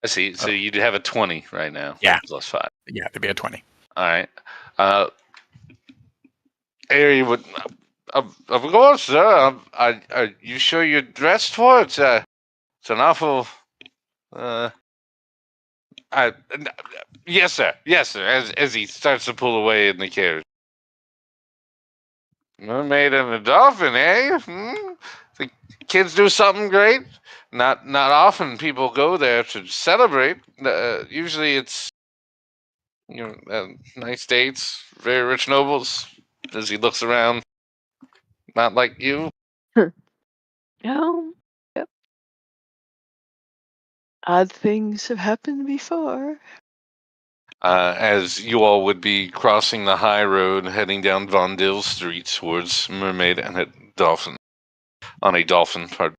I see. So Oh. you'd have a 20 right now. Yeah. +5. Yeah, it'd be a 20. All right. Harry would. Of course, sir. Are you sure you're dressed for it? It's an awful. I, yes, sir. Yes, sir. As he starts to pull away in the carriage. Mermaid and a dolphin, eh? The kids do something great. Not often people go there to celebrate. Usually it's nice dates, very rich nobles. As he looks around, not like you. No. Yep. Odd things have happened before. As you all would be crossing the high road, heading down Von Dill Street towards Mermaid and a Dolphin. On a dolphin, pardon.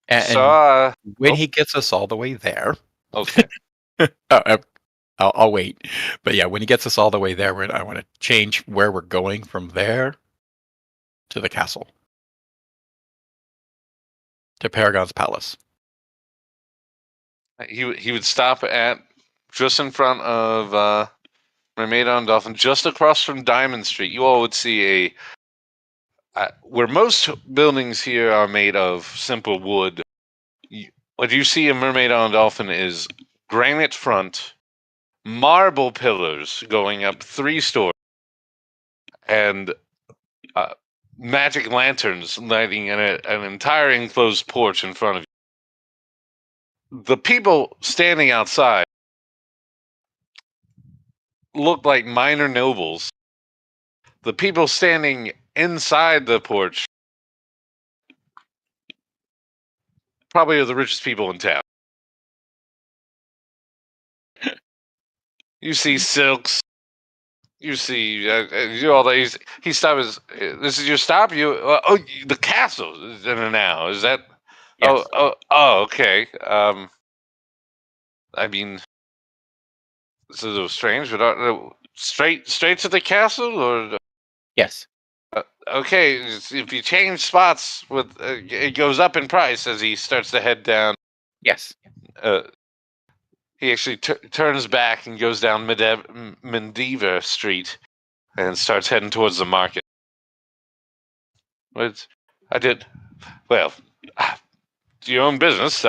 And when he gets us all the way there. Okay. I'll wait. But yeah, when he gets us all the way there, I want to change where we're going from there to the castle. To Paragon's Palace. He would stop at just in front of Mermaid on Dolphin, just across from Diamond Street. You all would see where most buildings here are made of simple wood. What you see in Mermaid on Dolphin is granite front, marble pillars going up 3 stories, and magic lanterns lighting an entire enclosed porch in front of you. The people standing outside look like minor nobles. The people standing inside the porch probably are the richest people in town. You see silks. You see, you all that. He stops. This is your stop. The castle is in it now. Is that? Yes. Okay. I mean, this is a little strange, but straight to the castle, or Yes. okay. If you change spots, it goes up in price as he starts to head down. Yes. He actually turns back and goes down Mendiva Street and starts heading towards the market. I did well. Your own business.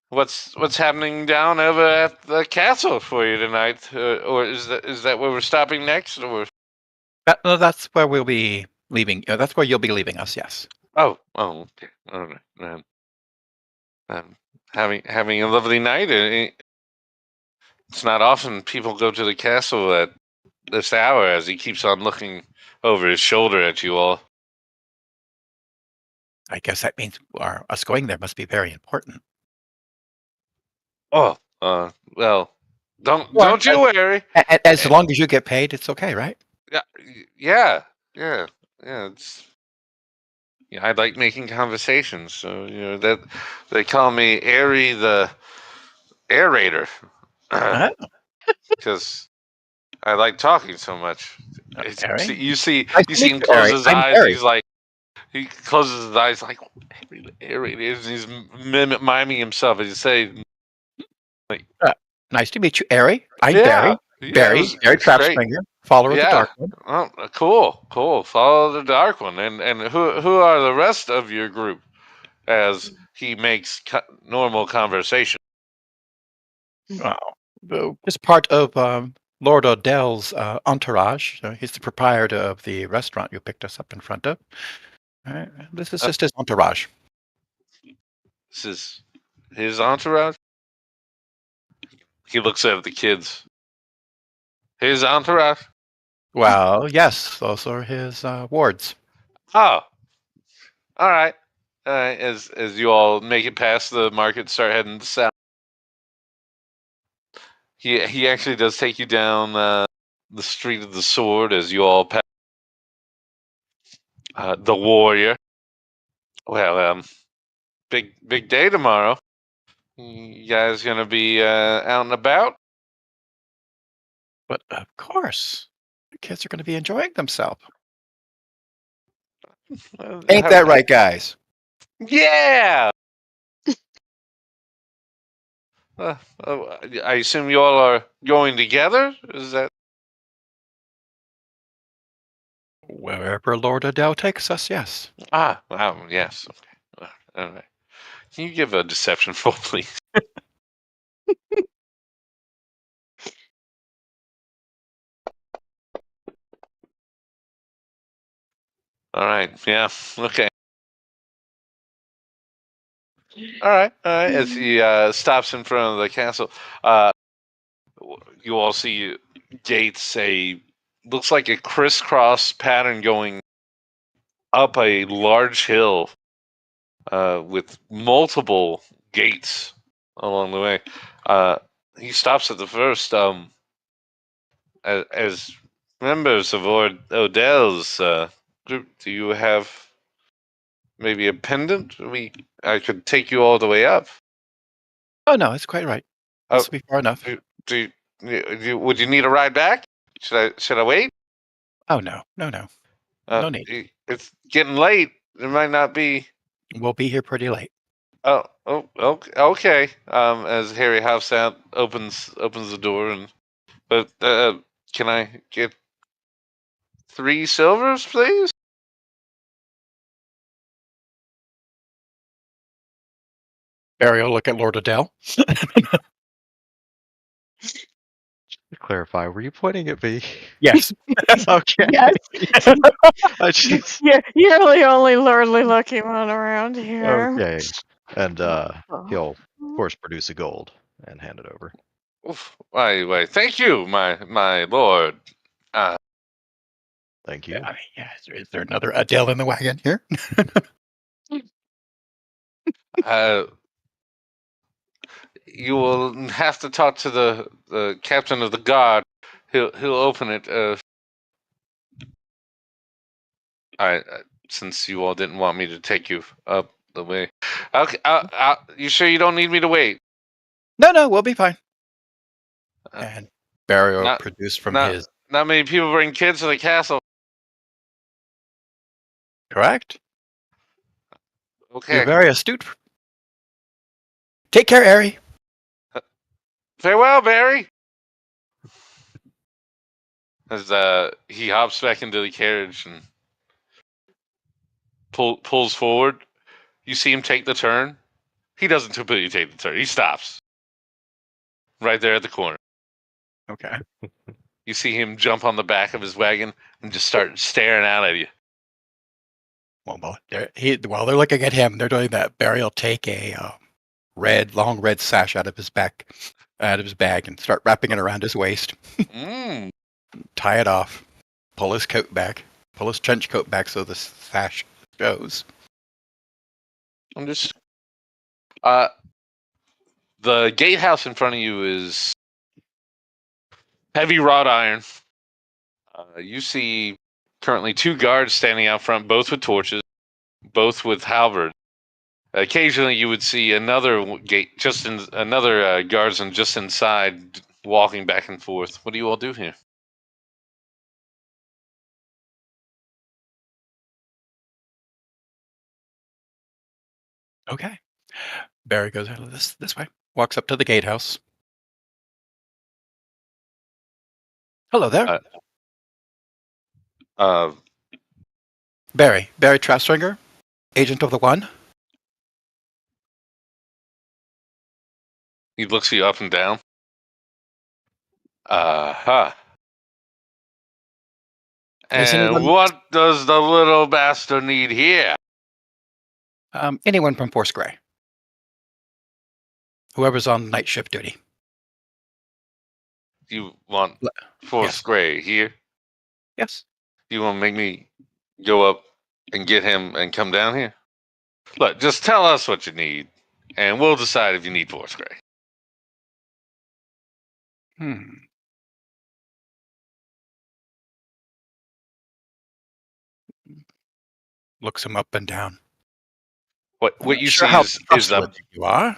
What's happening down over at the castle for you tonight? Or is that where we're stopping next? Or No, that's where we'll be leaving. That's where you'll be leaving us. Yes. oh, okay. All right. Having a lovely night. It's not often people go to the castle at this hour, as he keeps on looking over his shoulder at you all. I guess that means us going there must be very important. Oh, well, don't Well, you worry. As long as you get paid, it's okay, right? Yeah, yeah, yeah, yeah. I like making conversations, so that they call me Airy the aerator, Huh? because I like talking so much. Harry? You see Nice to meet him you, close Harry. his I'm eyes. Harry. He closes his eyes like aerator. He's miming himself as you say, like, Nice to meet you, Harry. I'm yeah, Barry. yeah. Barry It's great. Trapspringer, follower of the Yeah. Dark One. Oh, cool. Follow the dark one. And who are the rest of your group? As he makes normal conversation. Just part of Lord Odell's entourage. He's the proprietor of the restaurant you picked us up in front of. All right. This is just his entourage. This is his entourage. He looks at the kids. His entourage. Well, yes, those are his wards. Oh, all right. All right. As you all make it past the market, start heading south. He actually does take you down the street of the sword as you all pass the warrior. Well, big day tomorrow. You guys gonna be out and about? But of course, the kids are going to be enjoying themselves. Ain't that right, guys? Yeah. I assume you all are going together. Is that? Wherever Lord Odell takes us, yes. Wow, yes. Okay. All right. Can you give a deception roll, please? All right. Yeah. Okay. All right. As he stops in front of the castle, you all see gates. Looks like a crisscross pattern going up a large hill, with multiple gates along the way. He stops at the first. As members of Odell's group, do you have maybe a pendant? I could take you all the way up. Oh, no, it's quite right. Oh, This will be far enough. would you need a ride back? Should I wait? Oh, no. No need. It's getting late. There might not be. We'll be here pretty late. Okay. As Harry hops out, opens the door, but can I get 3 silvers, please? Barry will look at Lord Odell. To clarify, were you pointing at me? Yes. Okay. Yes. I just, You're the only lordly looking one around here. okay. And Oh. he'll, of course, produce a gold and hand it over. Oof, why, thank you, my lord. Thank you. Is there another Odell in the wagon here? You will have to talk to the captain of the guard. He'll open it. Since you all didn't want me to take you up the way. Okay. You sure you don't need me to wait? No, we'll be fine. Uh, And Barry will not- produce from not- his. Not many people bring kids to the castle. Correct? Okay. You're very astute. Take care, Harry. Farewell, Barry. As he hops back into the carriage and pulls forward, you see him take the turn. He doesn't completely take the turn. He stops right there at the corner. Okay. You see him jump on the back of his wagon and just start staring out at you. While they're looking at him, they're doing that. Barry will take a long red sash out of his bag, and start wrapping it around his waist. Tie it off. Pull his trench coat back so the sash shows. I'm just. The gatehouse in front of you is heavy wrought iron. You see currently 2 guards standing out front, both with torches, both with halberds. Occasionally, you would see another guardsman just inside, walking back and forth. What do you all do here? Okay. Barry goes out of this way, walks up to the gatehouse. Hello there. Barry Trapswinger, agent of the One. He looks you up and down. Uh-huh. And what does the little bastard need here? Anyone from Force Grey. Whoever's on night shift duty. You want Force Yes. Grey here? Yes. You want to make me go up and get him and come down here? Look, just tell us what you need, and we'll decide if you need Force Grey. Looks him up and down. What you Sure see how is trustworthy you are.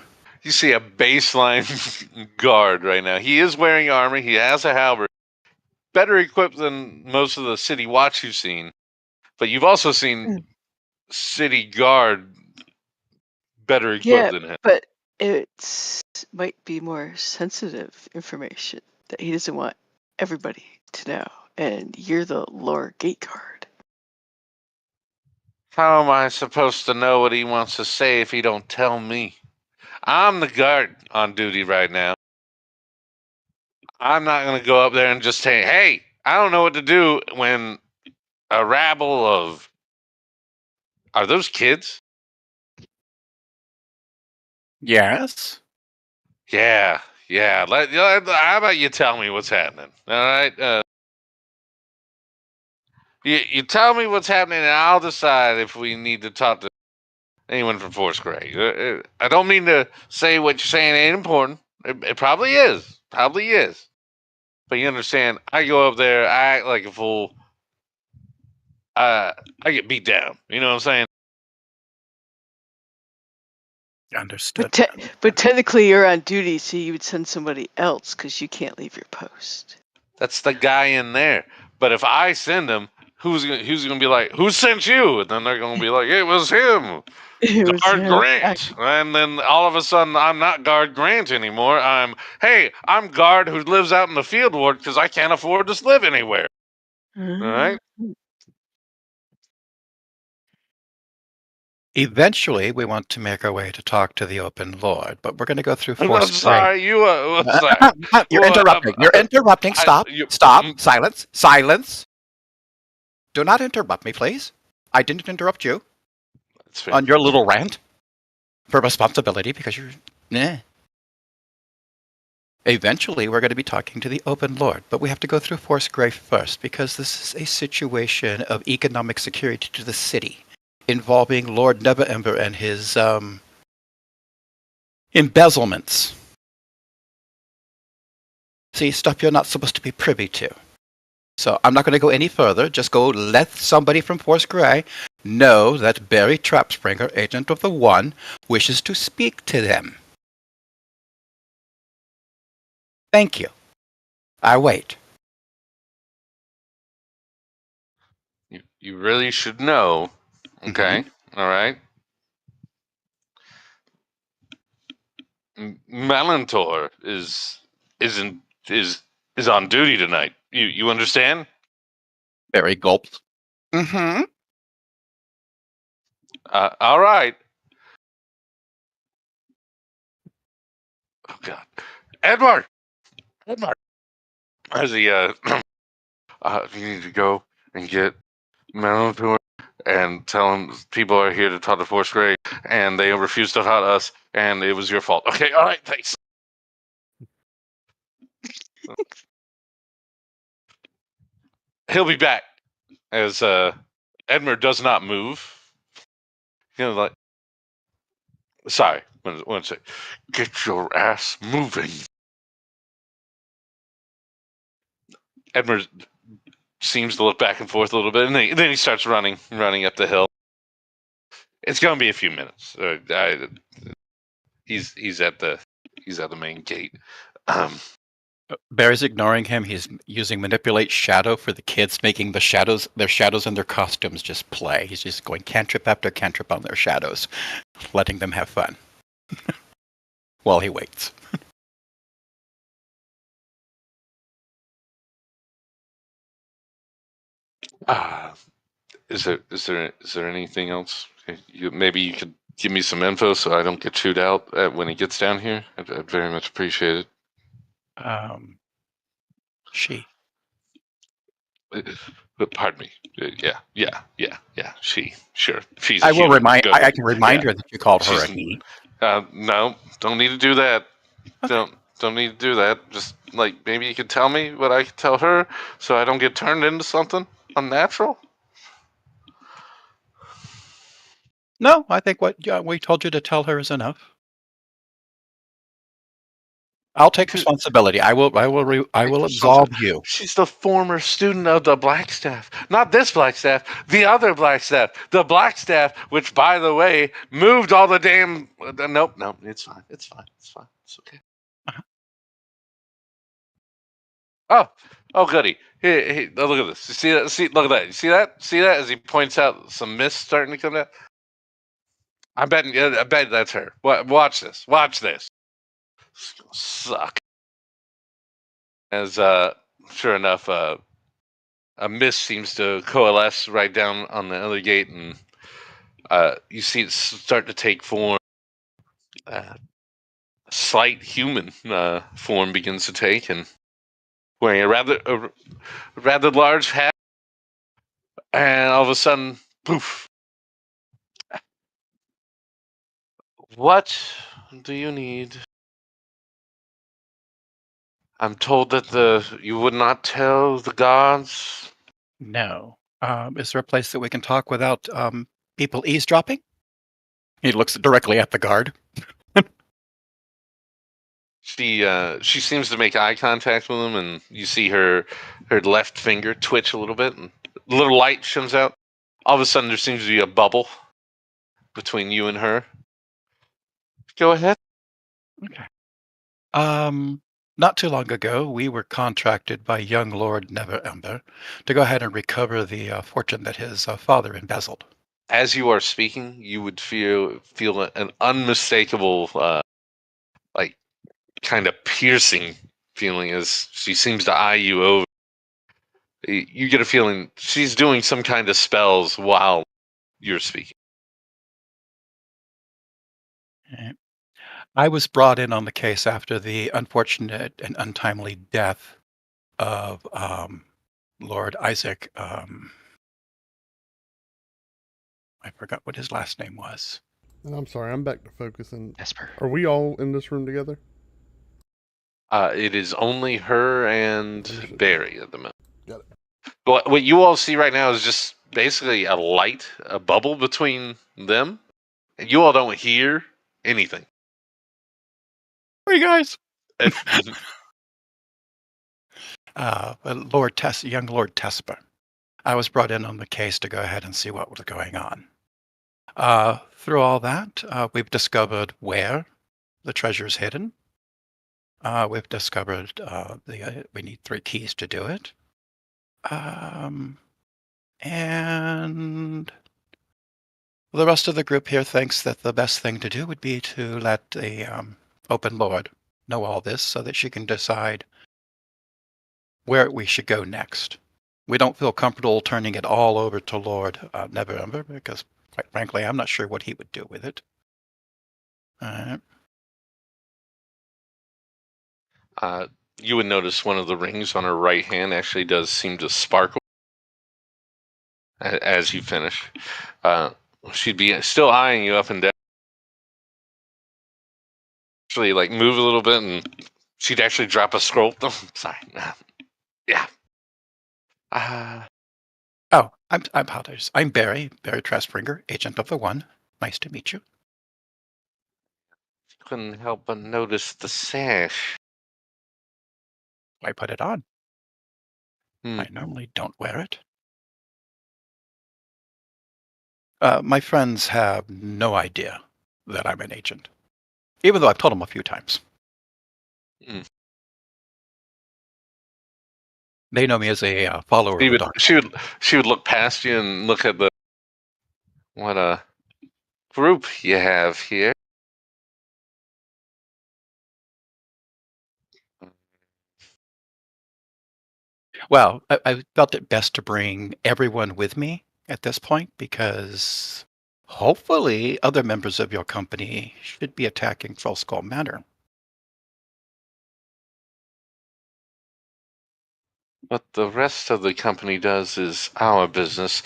you see a baseline guard right now. He is wearing armor. He has a halberd. Better equipped than most of the city watch you've seen. But you've also seen city guard better equipped than him. But it might be more sensitive information that he doesn't want everybody to know. And you're the lower gate guard. How am I supposed to know what he wants to say if he don't tell me? I'm the guard on duty right now. I'm not going to go up there and just say, hey, I don't know what to do when a rabble of... Are those kids? Yes. Yeah. How about you tell me what's happening? All right? You tell me what's happening, and I'll decide if we need to talk to anyone from Force Grey. I don't mean to say what you're saying ain't important. It probably is. Probably is. But you understand, I go up there, I act like a fool. I get beat down. You know what I'm saying? Understood. But technically you're on duty, so you would send somebody else because you can't leave your post. That's the guy in there. But if I send him, who's gonna be like, who sent you? And then they're gonna be like, it was him. Guard Grant. And then all of a sudden, I'm not Guard Grant anymore. I'm Guard who lives out in the field ward because I can't afford to live anywhere. All right? Eventually, we want to make our way to talk to the Open Lord, but we're going to go through Force I'm sorry, You're interrupting. You're interrupting. Stop. Stop. Silence. Do not interrupt me, please. I didn't interrupt you on your little rant for responsibility because you're... Eventually, we're going to be talking to the Open Lord, but we have to go through Force Grey first because this is a situation of economic security to the city involving Lord Neverember and his embezzlements. See, stuff you're not supposed to be privy to. So I'm not going to go any further. Just go let somebody from Force Grey know that Barry Trapspringer, agent of the One, wishes to speak to them. Thank you. I wait. You really should know. Okay. All right. Malantor is on duty tonight. You understand? Barry gulped. All right. Oh God, Edward. As he you need to go and get Malantor and tell him people are here to talk to Force Grey and they refused to talk to us and it was your fault. Okay. All right. Thanks. He'll be back as Edmer does not move. You know, like Sorry, one sec. Get your ass moving. Edmund seems to look back and forth a little bit, and then he starts running up the hill. It's going to be a few minutes. He's at the main gate. Barry's ignoring him. He's using manipulate shadow for the kids, making their shadows and their costumes just play. He's just going cantrip after cantrip on their shadows, letting them have fun while he waits. Is there anything else? Maybe you could give me some info so I don't get chewed out when he gets down here. I'd very much appreciate it. She. Pardon me. Yeah. She. Sure. She's. I will remind. Good. I can remind her that you called her a She's- he. No, don't need to do that. Okay. Don't need to do that. Just like maybe you could tell me what I could tell her, so I don't get turned into something unnatural. No, I think what we told you to tell her is enough. I'll take responsibility. I will absolve you. She's the former student of the Blackstaff. Not this Blackstaff, the other Blackstaff. The Blackstaff, which, by the way, moved all the damn... Nope, it's fine. It's okay. Uh-huh. Oh, goody. Hey, look at this. You see that? Look at that. You see that? See that? As he points out some mist starting to come down. I bet that's her. Watch this. It's gonna suck. As sure enough, a mist seems to coalesce right down on the other gate, and you see it start to take form. A slight human form begins to take, and wearing a rather large hat, and all of a sudden, poof! What do you need? I'm told that you would not tell the gods. No. Is there a place that we can talk without people eavesdropping? He looks directly at the guard. She seems to make eye contact with him, and you see her left finger twitch a little bit, and a little light comes out. All of a sudden, there seems to be a bubble between you and her. Go ahead. Okay. Not too long ago, we were contracted by young Lord Neverember to go ahead and recover the fortune that his father embezzled. As you are speaking, you would feel an unmistakable, like, kind of piercing feeling as she seems to eye you over. You get a feeling she's doing some kind of spells while you're speaking. Okay. I was brought in on the case after the unfortunate and untimely death of Lord Isaac. I forgot what his last name was. And I'm sorry, I'm back to focusing. Esper. Are we all in this room together? It is only her and Barry at the moment. Got it. But what you all see right now is just basically a bubble between them. And you all don't hear anything. Where are you guys? If- Young Lord Tesper. I was brought in on the case to go ahead and see what was going on. Through all that, we've discovered where the treasure is hidden. We've discovered we need 3 keys to do it. And the rest of the group here thinks that the best thing to do would be to let the open Lord know all this so that she can decide where we should go next. We don't feel comfortable turning it all over to Lord Neverember because, quite frankly, I'm not sure what he would do with it. You would notice one of the rings on her right hand actually does seem to sparkle as you finish. She'd be still eyeing you up and down. Actually, like, move a little bit, and she'd actually drop a scroll. Oh, sorry. Yeah. Oh, I apologize. I'm Barry Traspringer, Agent of the One. Nice to meet you. Couldn't help but notice the sash. I put it on. Hmm. I normally don't wear it. My friends have no idea that I'm an agent, even though I've told them a few times. Hmm. They know me as a follower of the dark. She would look past you and look at what a group you have here. Well, I felt it best to bring everyone with me at this point because hopefully other members of your company should be attacking Full Skull Manor. What the rest of the company does is our business.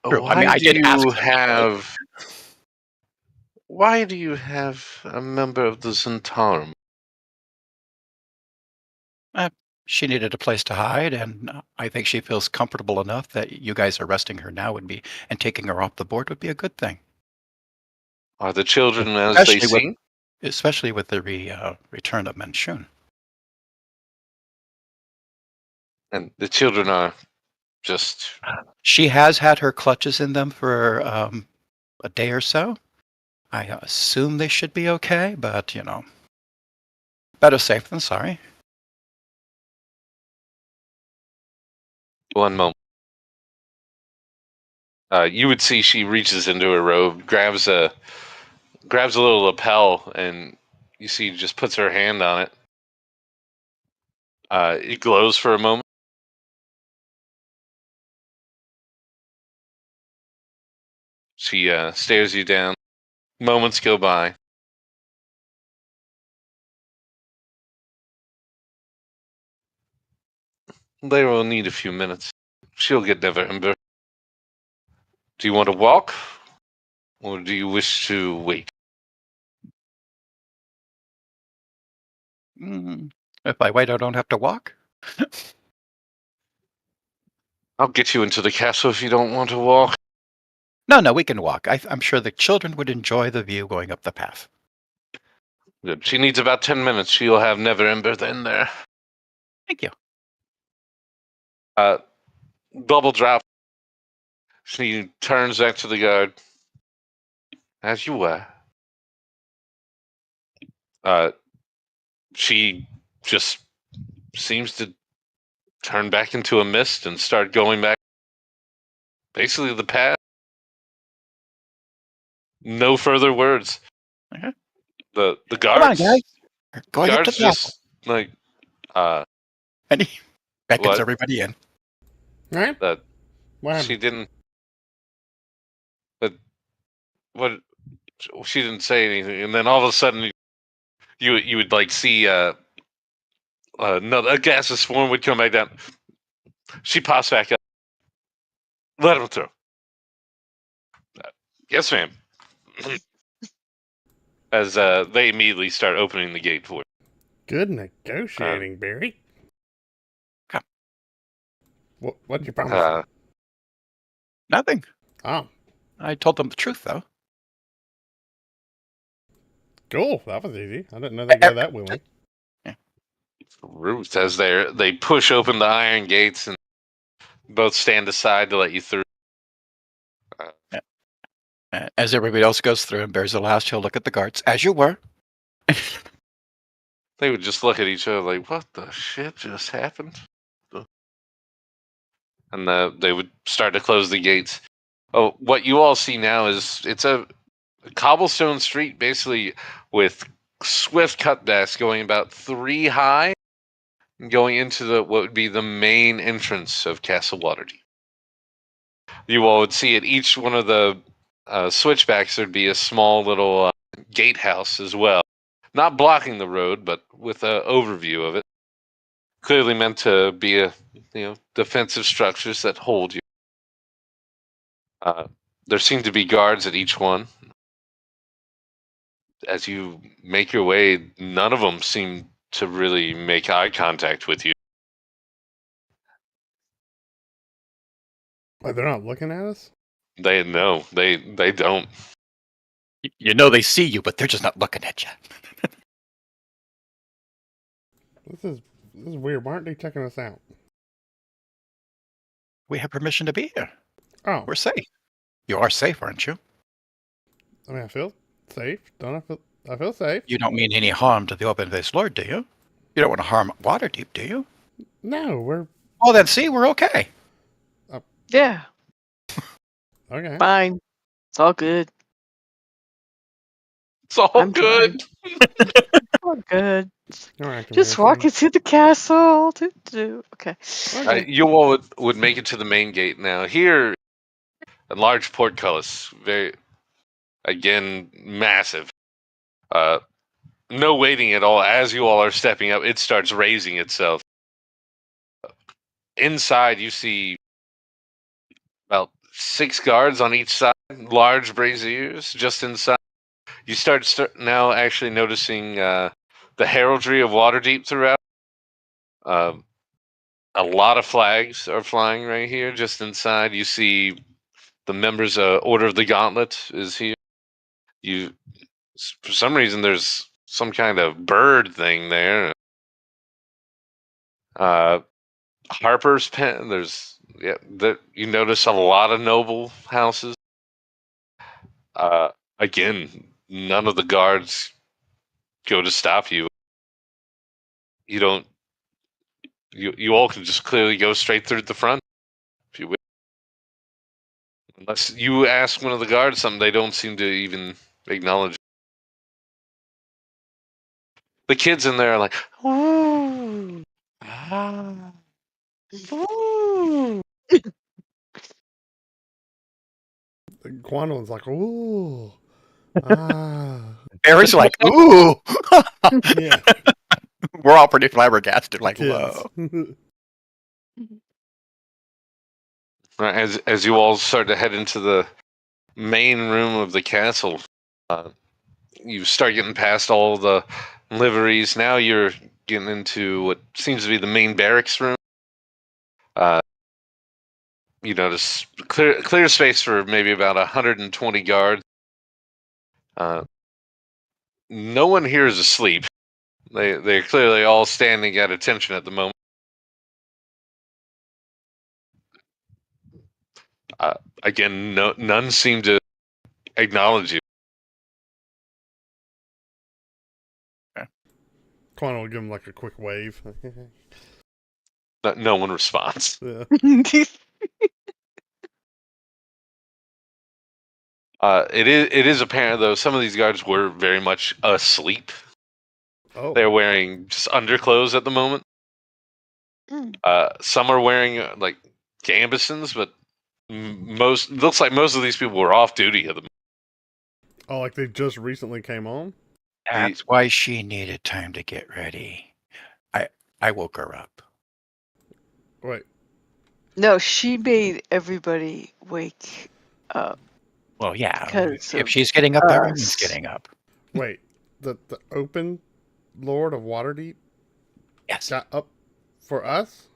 True. I mean, I did ask them to. Why do you have a member of the Zentarum? She needed a place to hide, and I think she feels comfortable enough that you guys arresting her now would be and taking her off the board would be a good thing. Are the children as they Especially with, seem? especially with the return of Manchun. And the children are just. She has had her clutches in them for a day or so. I assume they should be okay, but better safe than sorry. One moment. You would see she reaches into her robe, grabs a little lapel, and you see just puts her hand on it. It glows for a moment. She stares you down. Moments go by. They will need a few minutes. She'll get November. Do you want to walk? Or do you wish to wait? If I wait, I don't have to walk. I'll get you into the castle if you don't want to walk. No, we can walk. I'm sure the children would enjoy the view going up the path. Good. She needs about 10 minutes. She'll have Neverember then there. Thank you. Double drop. She turns back to the guard. As you were. She just seems to turn back into a mist and start going back. Basically the path. No further words. Okay. The Come on, guards. guys. We're going up to Guards the castle. just like And he beckons what? everybody in. Right? That What she happened? didn't. But what? She didn't say anything, and then all of a sudden, you would like see a gaseous swarm would come back down. She pops back up. Let him through. Yes, ma'am. As they immediately start opening the gate for you. Good negotiating, Barry. Come. What'd you promise? Nothing. Oh, I told them the truth, though. cool. That was easy. I didn't know they'd go that willing. Ruth, as they push open the iron gates and both stand aside to let you through. As everybody else goes through and bears the last, he'll look at the guards, as you were. They would just look at each other like, what the shit just happened? And they would start to close the gates. Oh, what you all see now is it's a cobblestone street, basically, with swift cutbacks going about 3 high, going into what would be the main entrance of Castle Waterdeep. You all would see at each one of the switchbacks there'd be a small little gatehouse as well, not blocking the road, but with an overview of it. Clearly meant to be defensive structures that hold you. There seem to be guards at each one. As you make your way, none of them seem to really make eye contact with you. Wait, they're not looking at us? They don't. You know they see you, but they're just not looking at you. This is weird. Why aren't they checking us out? We have permission to be here. Oh, We're safe. You are safe, aren't you? I mean, I feel safe. Don't I feel? I feel safe. You don't mean any harm to the open-faced Lord, do you? You don't want to harm Waterdeep, do you? No, we're Well, then, see, we're okay. Yeah, okay. fine. It's all good. It's all I'm good. All good. All right, Just Commissioner. walking to the castle. Okay. Okay. You all would make it to the main gate now. Here, a large portcullis, very, again, massive. No waiting at all. As you all are stepping up, it starts raising itself. Inside, you see about 6 guards on each side, large braziers just inside. You start now actually noticing the heraldry of Waterdeep throughout. A lot of flags are flying right here just inside. You see the members Order of the Gauntlet is here. For some reason, there's some kind of bird thing there. Harper's Pen. You notice a lot of noble houses. Again, none of the guards go to stop you. You don't. You all can just clearly go straight through the front if you wish. Unless you ask one of the guards something, they don't seem to even acknowledge. The kids in there are like, ooh, ah, ooh. Quandel's like, ooh, ah, Barry's like, ooh. yeah. We're all pretty flabbergasted, like, Kids. whoa. Right, as you all start to head into the main room of the castle, you start getting past all the liveries. Now you're getting into what seems to be the main barracks room. You notice clear space for maybe about 120 guards. No one here is asleep. They're clearly all standing at attention at the moment. Again, none seem to acknowledge you. Quandel will give him like a quick wave. No one responds. Yeah. It is apparent though some of these guards were very much asleep. Oh. They're wearing just underclothes at the moment. Some are wearing like gambesons, but looks like most of these people were off duty at the moment. Oh, like they just recently came on? That's why she needed time to get ready. I woke her up. Wait. No, she made everybody wake up. Well, yeah. Because If she's getting up, everyone's getting up. Wait. The open Lord of Waterdeep Yes. got up for us?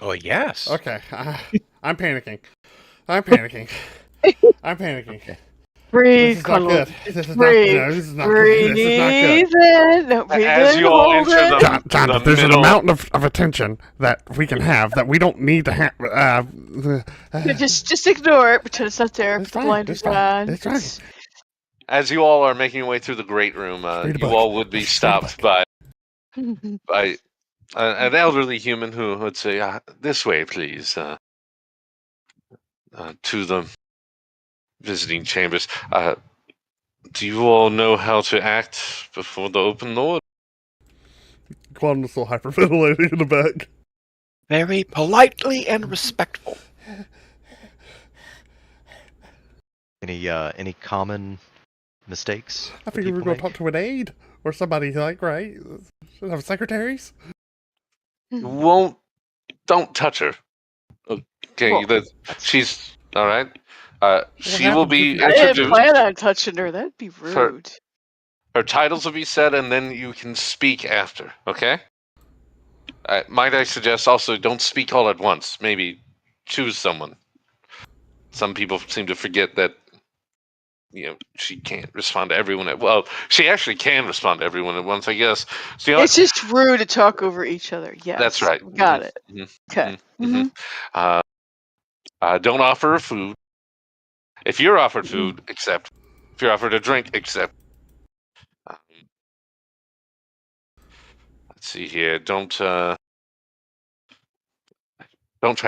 Oh, yes. Okay. I'm panicking. I'm panicking. Okay. Breathe, This is not good. This is not breathe. good. This is not good. This is not good. Breathe in. No, breathe As in. you all Hold enter it. John, there's an amount of attention that we can have that we don't need to have. Yeah, just ignore it. Pretend it's not there. It's Put the fine, blinders it's fine, on. it's fine. As you all are making your way through the great room, Read a you book. all would be Just read a stopped by It's- an elderly human who would say, "This way, please, to the visiting chambers. Do you all know how to act before the open Lord?" Quantum's still hyperventilating in the back. Very politely and respectful. Any common mistakes? I figured we were going to talk to an aide or somebody like, right? Should have secretaries. Don't touch her. Okay, Well, she's all right. She will happens be if you- I didn't introduced. plan on touching her. That'd be rude. Her titles will be said, and then you can speak after. Okay. Might I suggest also don't speak all at once. Maybe choose someone. Some people seem to forget that she can't respond to everyone she actually can respond to everyone at once, I guess. So, It's just rude to talk over each other. Yes. That's right. Got it. Mhm, Okay. mhm. Don't offer her food. If you're offered food, accept. If you're offered a drink, accept. Um, let's see here. Don't try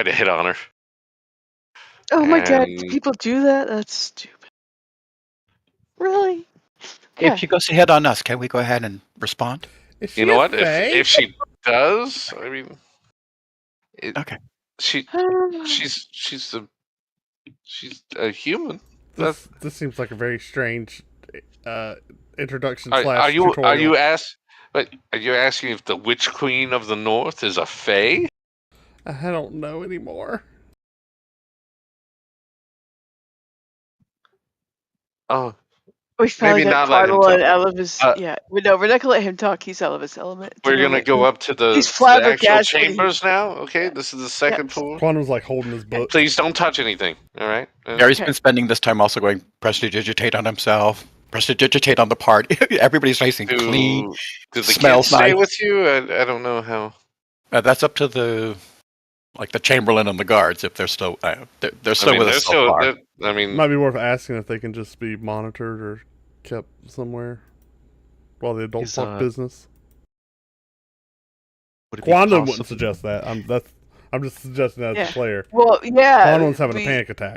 to hit on her. Oh my god, do And people do that? That's stupid. Really? If she goes ahead on us, can we go ahead and respond? Is she you know a what? fae? If she does, I mean, Okay. she's a human. This seems like a very strange introduction Are slash you tutorial. are you asking if the Witch Queen of the North is a fae? I don't know anymore. Oh, We finally maybe got not let him Quaddle talk. out of his. Uh, Yeah, we're not gonna let him talk. He's out of his element. at the We're gonna moment. go up to He's the actual flabbergasted. chambers now. Okay, Yeah. this is the second Yes. floor. Quan was like holding his book. Please don't touch anything. All right. Gary's been spending this time also going prestidigitate on himself, prestidigitate on the part. Everybody's nice and clean. Do the Smells kids stay nice. with you? I don't know how. That's up to the Chamberlain and the guards if they're still they're still with they're us so far. Might be worth asking if they can just be monitored or kept somewhere while the adults talk business. Quando wouldn't suggest that. I'm just suggesting that as a player. Well, yeah. Quando's having a panic attack.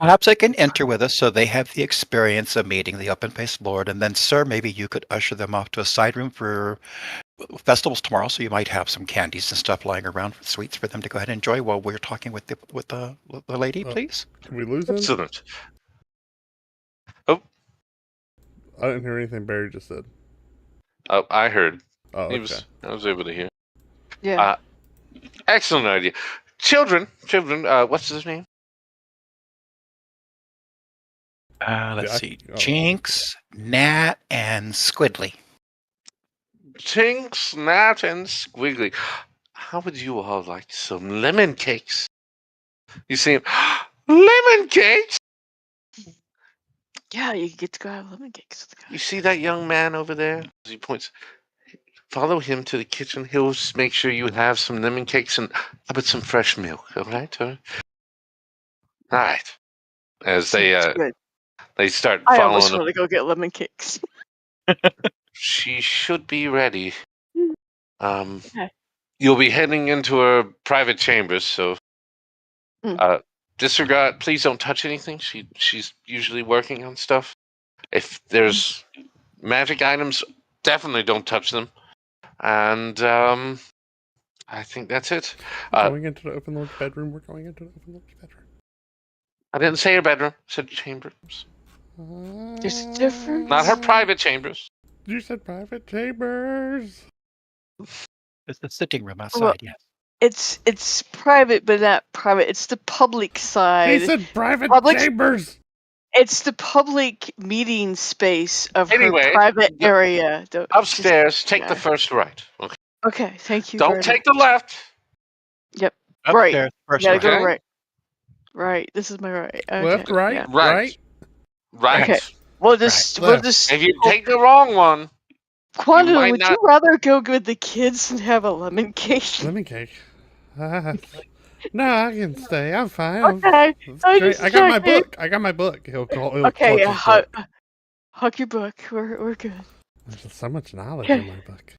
Perhaps they can enter with us so they have the experience of meeting the open-faced lord, and then, sir, maybe you could usher them off to a side room for festivals tomorrow. So you might have some candies and stuff lying around, sweets for them to go ahead and enjoy while we're talking with the lady, please. Can we lose him? Excellent. Oh, I didn't hear anything Barry just said. Oh, I heard. Oh, okay. I was able to hear. Yeah. Excellent idea. Children. What's his name? Let's see. Jinx, Nat, and Squidly. Jinx, Nat, and Squiggly. How would you all like some lemon cakes? You see, lemon cakes? Yeah, you get to go have lemon cakes. You see that young man over there? He points. Follow him to the kitchen. He'll make sure you have some lemon cakes and how about some fresh milk, all right? All right. As they start I following almost him. want to go get lemon cakes. She should be ready. Okay. You'll be heading into her private chambers, so disregard. Please don't touch anything. She's usually working on stuff. If there's magic items, definitely don't touch them. And I think that's it. Going into the open lord's bedroom. We're going into the open lord's bedroom. I didn't say her bedroom. I said chambers. There's a difference. Not her private chambers. You said private chambers. It's the sitting room outside, yes. It's private, but not private. It's the public side. He said private chambers. It's the public meeting space of her private area. Upstairs, take the first right. Okay. Okay, thank you. Don't take the left. Yep. Upstairs, Right. Gotta go right. Right. This is my right. Okay. Left, right, yeah. Right. Okay. We'll just. If you take the wrong one, Quando, would you rather go with the kids and have a lemon cake? Lemon cake. No, I can stay. I'm fine. Okay. I got my book. I got my book. He'll okay. Hug your book. We're good. There's so much knowledge in my book.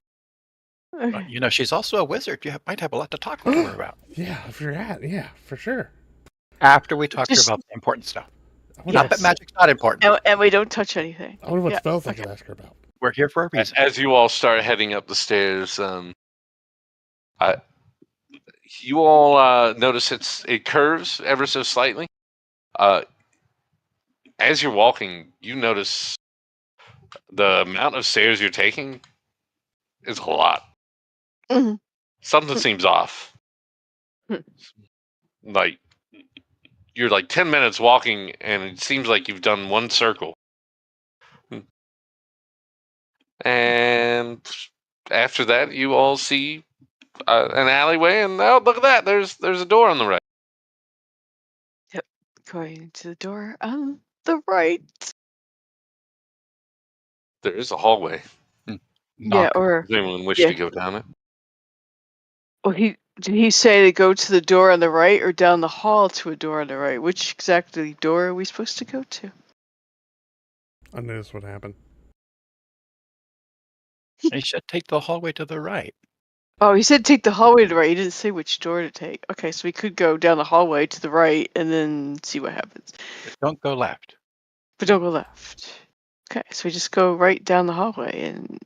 Okay. She's also a wizard. You might have a lot to talk with her about. Yeah, if you're for sure. After we talk to her about the important stuff. Not that magic's not important. And we don't touch anything. I wonder what spells I could ask her about. We're here for a reason. As you all start heading up the stairs, you all notice it curves ever so slightly. As you're walking, you notice the amount of stairs you're taking is a lot. Mm-hmm. Something seems off. Like you're 10 minutes walking, and it seems like you've done one circle. And after that, you all see an alleyway, and oh, look at that! There's a door on the right. Yep, going to the door. the right. There is a hallway. Yeah, Knock. or Does anyone wish Yeah. to go down it? well, did he say to go to the door on the right or down the hall to a door on the right? Which exactly door are we supposed to go to? I knew this would happen. He should take the hallway to the right. Oh, he said take the hallway to the right. He didn't say which door to take. Okay, so we could go down the hallway to the right and then see what happens. Don't go left. But don't go left. Okay, so we just go right down the hallway and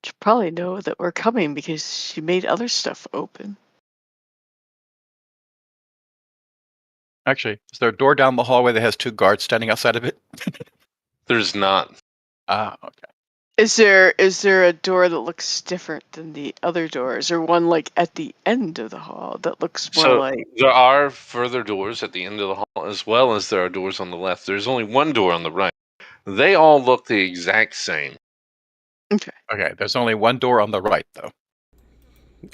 she'll probably know that we're coming because she made other stuff open. Actually, is there a door down the hallway that has 2 guards standing outside of it? There's not. Ah, okay. Is there a door that looks different than the other door? Is there one like at the end of the hall that looks more So like there are further doors at the end of the hall, as well as there are doors on the left. There's only one door on the right. They all look the exact same. Okay, there's only one door on the right, though.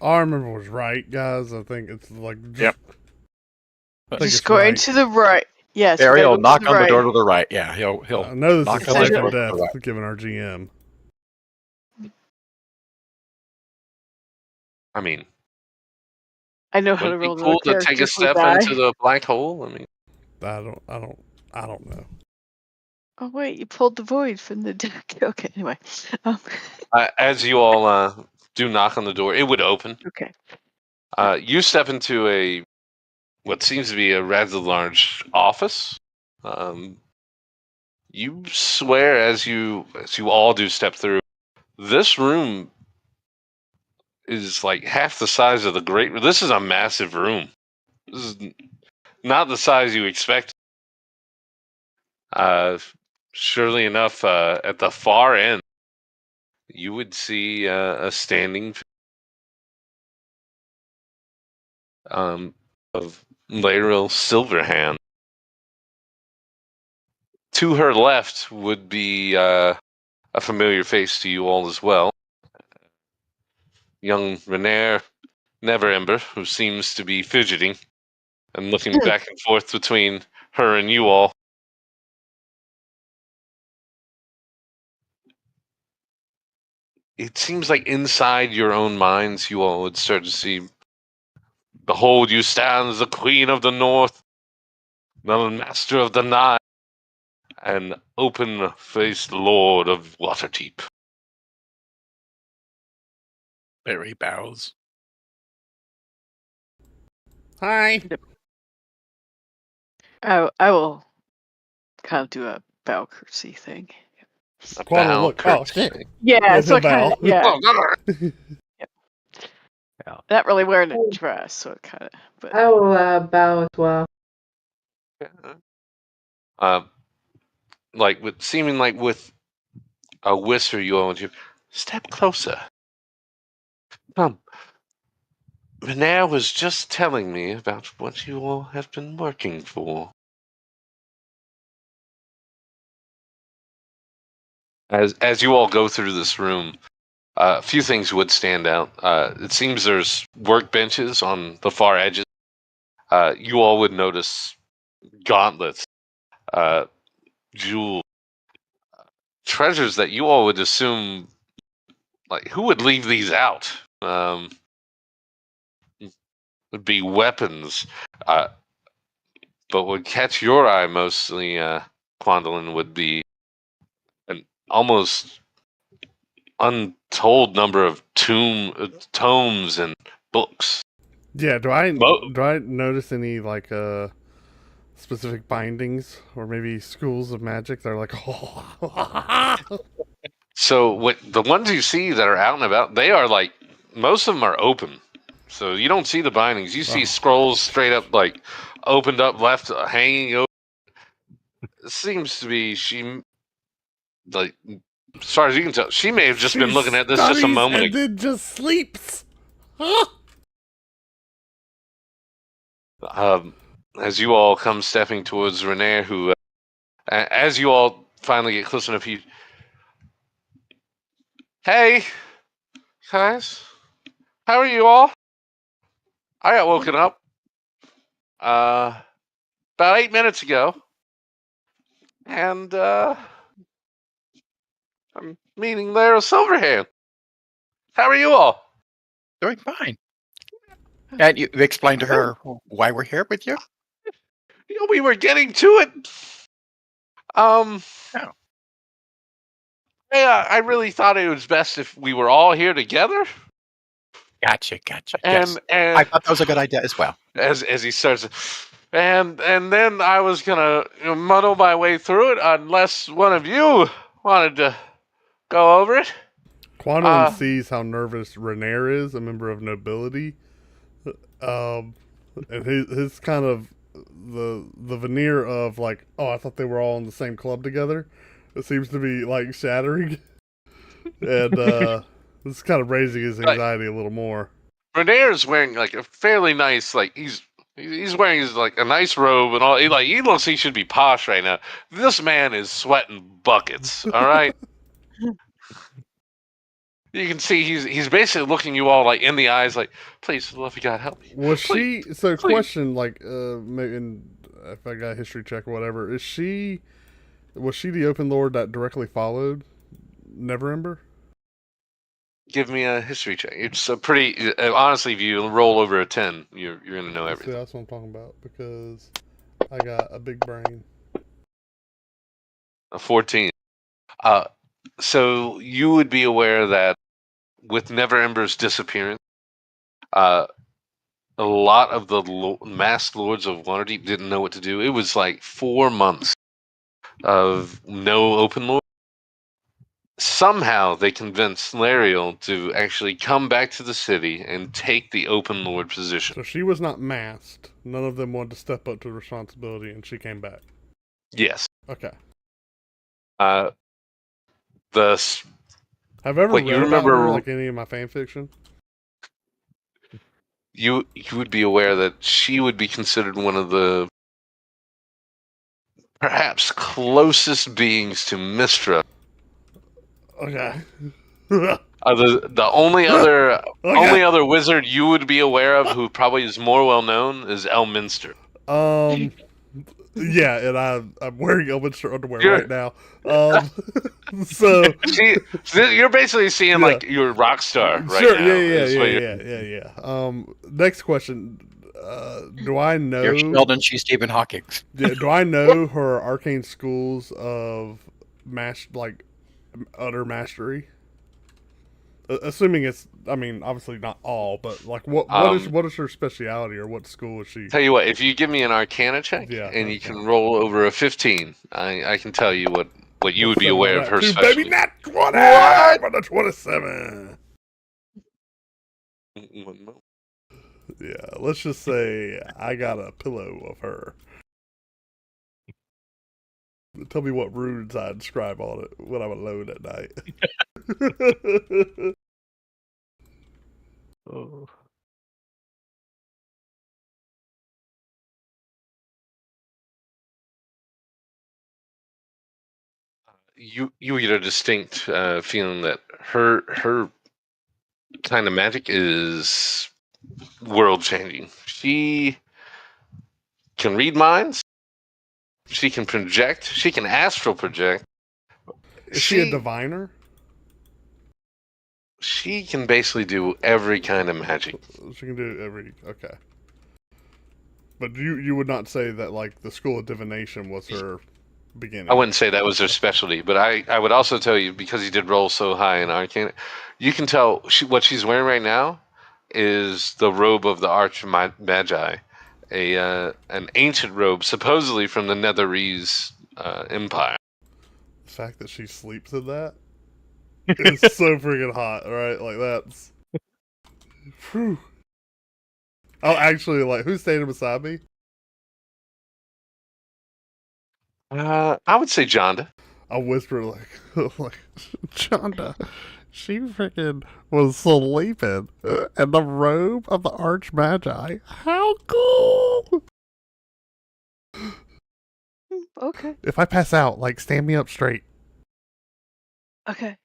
All I remember was right, guys. I think it's like Yep. I think just it's going right. to the right? Yes. we Barry gotta will go to knock the on the right. door to the right. Yeah, he'll I know this knock is on the life door or to the death, right. given our GM. I mean, I know how to wouldn't it be roll another cool to take character a if we step die. into the black hole? I mean, I don't know. Oh wait, you pulled the void from the deck. Okay, anyway. Um, as you all do knock on the door, it would open. okay. You step into what seems to be a rather large office. You swear as you all do step through, this room is like half the size of the great. This is a massive room. This is not the size you expect. Surely enough, at the far end, you would see a standing of Laeral Silverhand. To her left would be a familiar face to you all as well. Young Renair Neverember, who seems to be fidgeting and looking back and forth between her and you all. It seems like inside your own minds, you all would start to see, behold, you stands the Queen of the North, the Master of the Night, and open-faced Lord of Waterdeep. Barry bows. Hi. I will kind of do a bow curtsy thing. A Quad will bow look. Oh curtsy. shit. Yeah, Yes, so a bow. kind of, yeah. Oh, God. Not really wearing a dress, so it kind of. But I will bow as well. Like with a whisper, you all would step closer. Come. Renair was just telling me about what you all have been working for. As you all go through this room, a few things would stand out. It seems there's workbenches on the far edges. You all would notice gauntlets, jewels, treasures that you all would assume, like, who would leave these out? Would be weapons. But would catch your eye mostly, Quandolin, would be an almost untold number of tomes and books. Yeah. Do I notice any like specific bindings or maybe schools of magic? They're like, oh. So what the ones you see that are out and about, they are like, most of them are open. So you don't see the bindings. You see scrolls straight up, like opened up, left hanging over. It seems to be like, as far as you can tell, she may have just been looking at this just a Studies moment and ago. then just sleeps. As you all come stepping towards Renair, who, as you all finally get close enough, hey, guys, how are you all? I got woken up about 8 minutes ago. and I'm meeting Lara Silverhand. How are you all? Doing fine. And you explained to her why we're here with you? We were getting to it. Um, Oh. I really thought it was best if we were all here together. Gotcha. And Yes. I thought that was a good idea as well. as he starts, and then I was gonna muddle my way through it unless one of you wanted to go over it. Quandelin sees how nervous Renair is, a member of nobility. And his kind of the veneer of like, oh, I thought they were all in the same club together. It seems to be like shattering, and this is kind of raising his anxiety a little more. Renair is wearing like a fairly nice, like he's wearing his like a nice robe and all. He looks he should be posh right now. This man is sweating buckets. All right. You can see he's basically looking you all like in the eyes, like, please, for the love of God, help me. Was please, she? So, please. question, like, maybe if I got a history check or whatever, was she the open lord that directly followed Neverember? Give me a history check. It's a pretty honestly, if you roll over a 10, you're gonna know everything. See, that's what I'm talking about because I got a big brain. A 14. So you would be aware that with Neverember's disappearance, a lot of the masked lords of Waterdeep didn't know what to do. It was like 4 months of no open lord. Somehow they convinced Lariel to actually come back to the city and take the open lord position. So she was not masked. None of them wanted to step up to the responsibility, and she came back. Yes. Okay. Have I ever what read you about remember, her, like any of my fan fiction? You would be aware that she would be considered one of the perhaps closest beings to Mistra. Okay. The only other wizard you would be aware of who probably is more well known is Elminster. Yeah, and I'm wearing Elminster underwear right now. So you're basically seeing like your rock star right sure, now. Yeah. Next question. Do I know? You're Sheldon, she's Stephen Hawking. Do I know her arcane schools of utter mastery? Assuming it's, I mean, obviously not all, but like what is her speciality or what school is she? Tell you what, if you give me an Arcana check and you can roll over a 15, I can tell you what you would be aware of her specialty. Baby, not 20! What? On a 27. Yeah, let's just say I got a pillow of her. Tell me what runes I inscribe on it when I'm alone at night. Oh. You get a distinct feeling that her kind of magic is world changing. She can read minds. She can project. She can astral project. Is she a diviner? She can basically do every kind of magic. She can do every. Okay. But you would not say that like the school of divination was her beginning. I wouldn't say that was her specialty, but I would also tell you, because he did roll so high in Arcana, you can tell what she's wearing right now is the robe of the Archmagi, an ancient robe supposedly from the Netherese Empire. The fact that she sleeps in that is so freaking hot, right? Like that's. Whew. Oh, actually, like who's standing beside me? I would say Jonda. I whisper like Jonda. She freaking was sleeping in the robe of the Archmagi. How cool! Okay. If I pass out, like stand me up straight. Okay.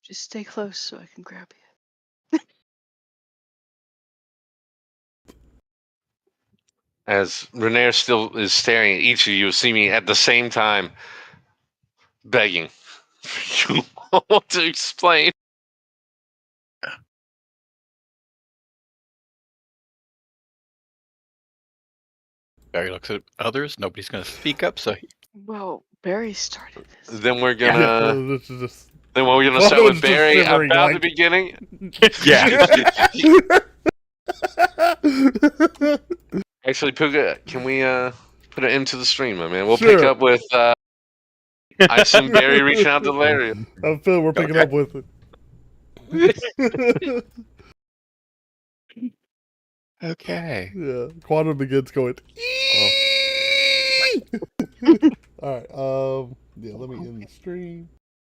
Just stay close so I can grab you. As Renair still is staring at each of you, see me at the same time begging for you all to explain. Barry looks at others. Nobody's going to speak up, so Well, Barry started this. Then we're Yeah, gonna. this is just. Then we're gonna Well, start it was with just Barry shivering, about like- the beginning. Actually, Pookha, can we put an end to the stream, my man? We'll pick Sure. up with I assume Barry reaching out to Larry. I feel we're picking up with it. okay. Yeah, Quantum begins going. All right. Yeah. Let me end the stream.